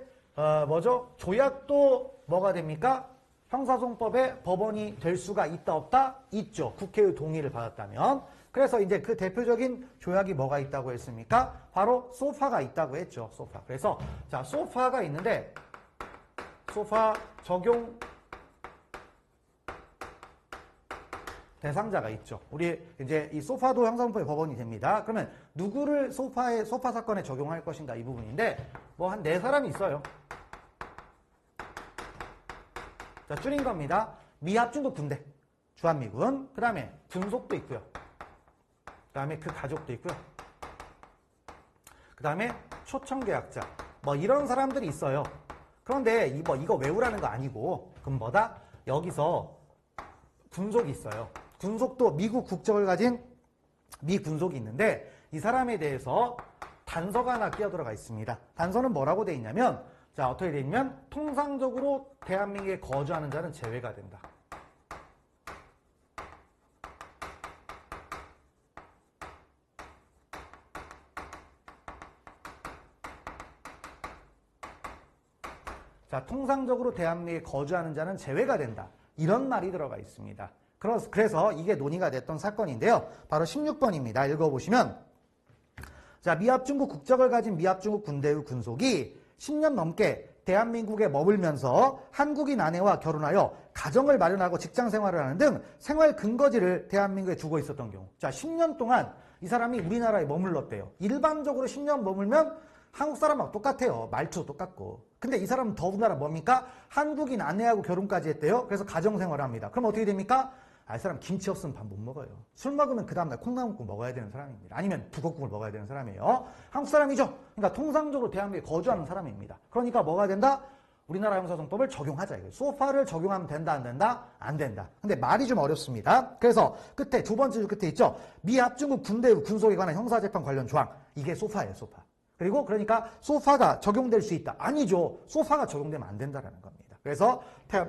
뭐죠? 조약도 뭐가 됩니까? 형사소송법에 법원이 될 수가 있다 없다? 있죠. 국회의 동의를 받았다면. 그래서 이제 그 대표적인 조약이 뭐가 있다고 했습니까? 바로 소파가 있다고 했죠. 소파. 그래서 자, 소파가 있는데 소파 적용 대상자가 있죠. 우리 이제 이 소파도 형사소송법의 법원이 됩니다. 그러면 누구를 소파 사건에 적용할 것인가 이 부분인데 뭐 한 4사람이 있어요. 자, 줄인 겁니다. 미합중국 군대, 주한미군, 그 다음에 군속도 있고요. 그 다음에 그 가족도 있고요. 그 다음에 초청계약자, 뭐 이런 사람들이 있어요. 그런데 이거 외우라는 거 아니고 그럼 뭐다? 여기서 군속이 있어요. 군속도 미국 국적을 가진 미 군속이 있는데 이 사람에 대해서 단서가 하나 끼어들어가 있습니다. 단서는 뭐라고 돼 있냐면 자, 어떻게 돼 있냐면 통상적으로 대한민국에 거주하는 자는 제외가 된다. 자, 통상적으로 대한민국에 거주하는 자는 제외가 된다. 이런 말이 들어가 있습니다. 그래서 이게 논의가 됐던 사건인데요. 바로 16번입니다. 읽어보시면 자, 미합중국 국적을 가진 미합중국 군대의 군속이 10년 넘게 대한민국에 머물면서 한국인 아내와 결혼하여 가정을 마련하고 직장 생활을 하는 등 생활 근거지를 대한민국에 두고 있었던 경우. 자, 10년 동안 이 사람이 우리나라에 머물렀대요. 일반적으로 10년 머물면 한국 사람하고 똑같아요. 말투도 똑같고. 근데 이 사람은 더군다나 뭡니까? 한국인 아내하고 결혼까지 했대요. 그래서 가정 생활을 합니다. 그럼 어떻게 됩니까? 이 사람 김치 없으면 밥 못 먹어요. 술 먹으면 그 다음날 콩나물국 먹어야 되는 사람입니다. 아니면 북엇국을 먹어야 되는 사람이에요. 한국 사람이죠. 그러니까 통상적으로 대한민국에 거주하는 사람입니다. 그러니까 뭐가 된다? 우리나라 형사소송법을 적용하자. 소파를 적용하면 된다, 안 된다? 안 된다. 근데 말이 좀 어렵습니다. 그래서 끝에 두 번째 줄 끝에 있죠. 미합중국 군대의 군속에 관한 형사재판 관련 조항. 이게 소파예요, 소파. 그리고 그러니까 소파가 적용될 수 있다. 아니죠. 소파가 적용되면 안 된다라는 겁니다. 그래서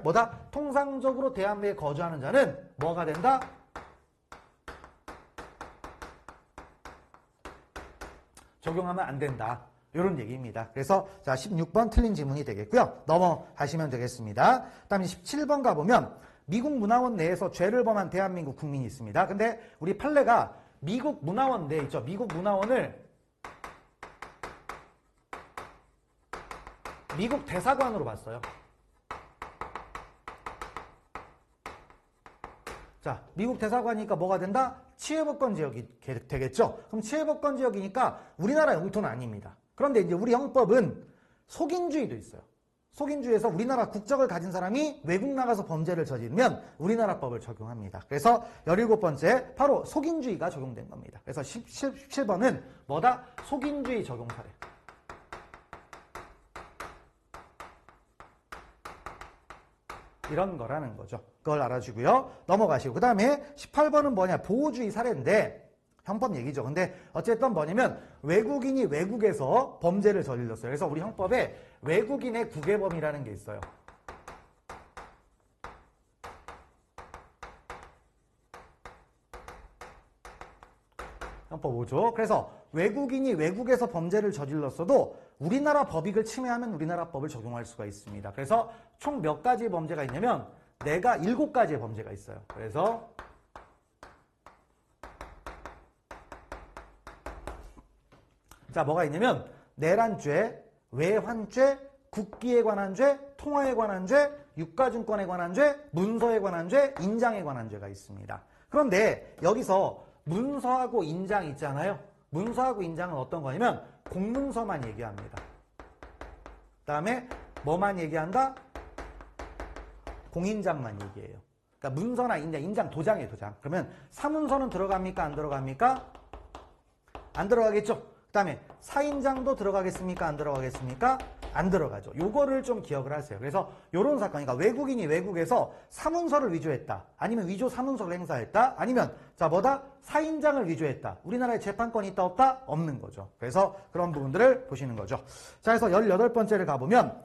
뭐다? 통상적으로 대한민국에 거주하는 자는 뭐가 된다? 적용하면 안 된다. 이런 얘기입니다. 그래서 자 16번 틀린 지문이 되겠고요. 넘어가시면 되겠습니다. 다음에 17번 가보면 미국 문화원 내에서 죄를 범한 대한민국 국민이 있습니다. 근데 우리 판례가 미국 문화원 내에 있죠. 미국 문화원을 미국 대사관으로 봤어요. 자, 미국 대사관이니까 뭐가 된다? 치외법권 지역이 되겠죠? 그럼 치외법권 지역이니까 우리나라 영토는 아닙니다. 그런데 이제 우리 형법은 속인주의도 있어요. 속인주의에서 우리나라 국적을 가진 사람이 외국 나가서 범죄를 저지르면 우리나라 법을 적용합니다. 그래서 17번째 바로 속인주의가 적용된 겁니다. 그래서 17번은 뭐다? 속인주의 적용 사례. 이런 거라는 거죠. 그걸 알아주고요. 넘어가시고. 그 다음에 18번은 뭐냐? 보호주의 사례인데 형법 얘기죠. 근데 어쨌든 뭐냐면 외국인이 외국에서 범죄를 저질렀어요. 그래서 우리 형법에 외국인의 국외범이라는 게 있어요. 형법 5조. 그래서 외국인이 외국에서 범죄를 저질렀어도 우리나라 법익을 침해하면 우리나라 법을 적용할 수가 있습니다. 그래서 총 몇 가지 범죄가 있냐면 내가 7가지의 범죄가 있어요. 그래서 자 뭐가 있냐면 내란죄, 외환죄, 국기에 관한 죄, 통화에 관한 죄, 유가증권에 관한 죄, 문서에 관한 죄, 인장에 관한 죄가 있습니다. 그런데 여기서 문서하고 인장 있잖아요. 문서하고 인장은 어떤 거냐면 공문서만 얘기합니다. 그 다음에 뭐만 얘기한다? 공인장만 얘기해요. 그러니까 문서나 인장 도장이에요, 도장. 그러면 사문서는 들어갑니까? 안 들어갑니까? 안 들어가겠죠? 그 다음에 사인장도 들어가겠습니까? 안 들어가겠습니까? 안 들어가죠. 요거를 좀 기억을 하세요. 그래서 요런 사건, 그러니까 외국인이 외국에서 사문서를 위조했다. 아니면 위조 사문서를 행사했다. 아니면 자 뭐다? 사인장을 위조했다. 우리나라에 재판권이 있다 없다? 없는 거죠. 그래서 그런 부분들을 보시는 거죠. 자, 그래서 18번째를 가보면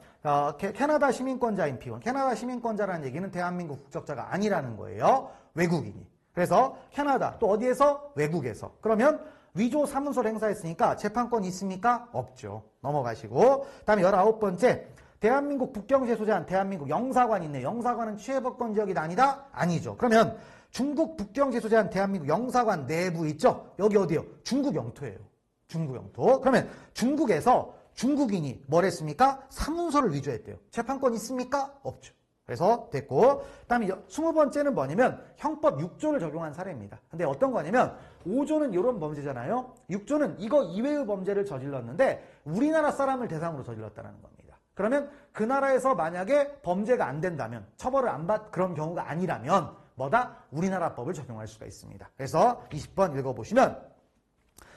캐나다 시민권자인 피원. 캐나다 시민권자라는 얘기는 대한민국 국적자가 아니라는 거예요. 외국인이. 그래서 캐나다 또 어디에서? 외국에서. 그러면 위조 사문서를 행사했으니까 재판권이 있습니까? 없죠. 넘어가시고. 다음에 19번째. 대한민국 북경시에 소재한 대한민국 영사관이 있네. 영사관은 취해법권 지역이 아니다? 아니죠. 그러면 중국 북경시에 소재한 대한민국 영사관 내부 있죠? 여기 어디요? 중국 영토예요. 중국 영토. 그러면 중국에서 중국인이 뭘 했습니까? 사문서를 위조했대요. 재판권 있습니까? 없죠. 그래서 됐고. 다음에 20번째는 뭐냐면 형법 6조를 적용한 사례입니다. 근데 어떤 거냐면 5조는 이런 범죄잖아요. 6조는 이거 이외의 범죄를 저질렀는데 우리나라 사람을 대상으로 저질렀다는 겁니다. 그러면 그 나라에서 만약에 범죄가 안 된다면 처벌을 안 받 그런 경우가 아니라면 뭐다? 우리나라 법을 적용할 수가 있습니다. 그래서 20번 읽어보시면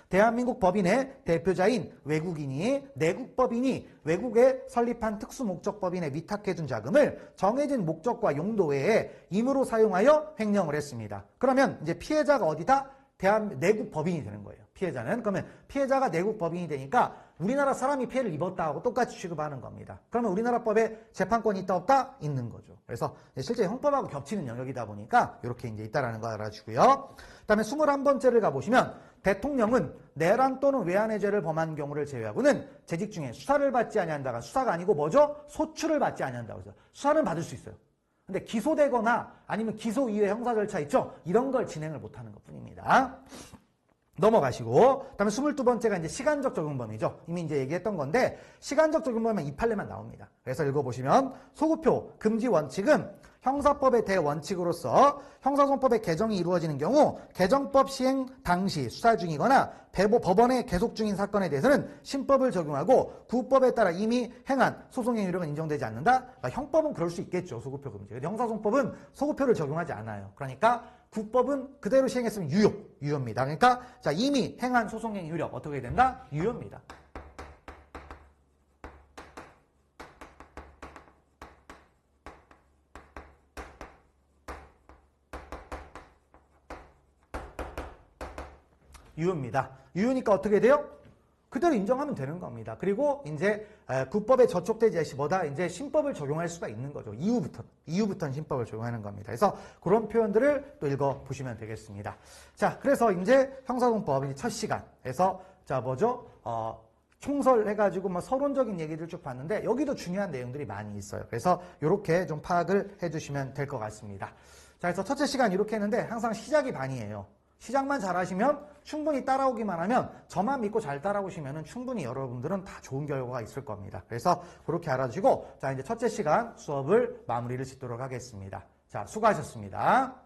대한민국 법인의 대표자인 외국인이 내국법인이 외국에 설립한 특수목적법인에 위탁해준 자금을 정해진 목적과 용도 외에 임으로 사용하여 횡령을 했습니다. 그러면 이제 피해자가 어디다? 내국 법인이 되는 거예요. 피해자는. 그러면 피해자가 내국 법인이 되니까 우리나라 사람이 피해를 입었다 하고 똑같이 취급하는 겁니다. 그러면 우리나라 법에 재판권이 있다 없다? 있는 거죠. 그래서 실제 형법하고 겹치는 영역이다 보니까 이렇게 이제 있다라는 거 알아주고요. 그다음에 21번째를 가보시면 대통령은 내란 또는 외환의 죄를 범한 경우를 제외하고는 재직 중에 수사를 받지 아니한다가 수사가 아니고 뭐죠? 소추를 받지 아니한다고 해서 수사는 받을 수 있어요. 근데 기소되거나 아니면 기소 이후에 형사 절차 있죠? 이런 걸 진행을 못하는 것 뿐입니다. 넘어가시고 그다음에 22번째가 이제 시간적 적용범위죠. 이미 이제 얘기했던 건데 시간적 적용범위는 이 판례만 나옵니다. 그래서 읽어보시면 소급표 금지 원칙은 형사법의 대원칙으로서 형사소송법의 개정이 이루어지는 경우 개정법 시행 당시 수사 중이거나 법원에 계속 중인 사건에 대해서는 신법을 적용하고 구법에 따라 이미 행한 소송의 유력은 인정되지 않는다. 그러니까 형법은 그럴 수 있겠죠. 소급표 금지. 근데 형사소송법은 소급표를 적용하지 않아요. 그러니까 구법은 그대로 시행했으면 유효입니다. 그러니까 자 이미 행한 소송의 유력 어떻게 된다? 유효입니다. 유효입니다. 유효니까 어떻게 돼요? 그대로 인정하면 되는 겁니다. 그리고 이제 구법에 저촉되지 않시 뭐다 이제 신법을 적용할 수가 있는 거죠. 이후부터는 신법을 적용하는 겁니다. 그래서 그런 표현들을 또 읽어 보시면 되겠습니다. 자, 그래서 이제 형사소송법 첫 시간에서 자 뭐죠? 총설해가지고 뭐 서론적인 얘기를 쭉 봤는데 여기도 중요한 내용들이 많이 있어요. 그래서 이렇게 좀 파악을 해주시면 될 것 같습니다. 자, 그래서 첫째 시간 이렇게 했는데 항상 시작이 반이에요. 시작만 잘하시면 충분히 따라오기만 하면 저만 믿고 잘 따라오시면 충분히 여러분들은 다 좋은 결과가 있을 겁니다. 그래서 그렇게 알아주시고 자 이제 첫째 시간 수업을 마무리를 짓도록 하겠습니다. 자 수고하셨습니다.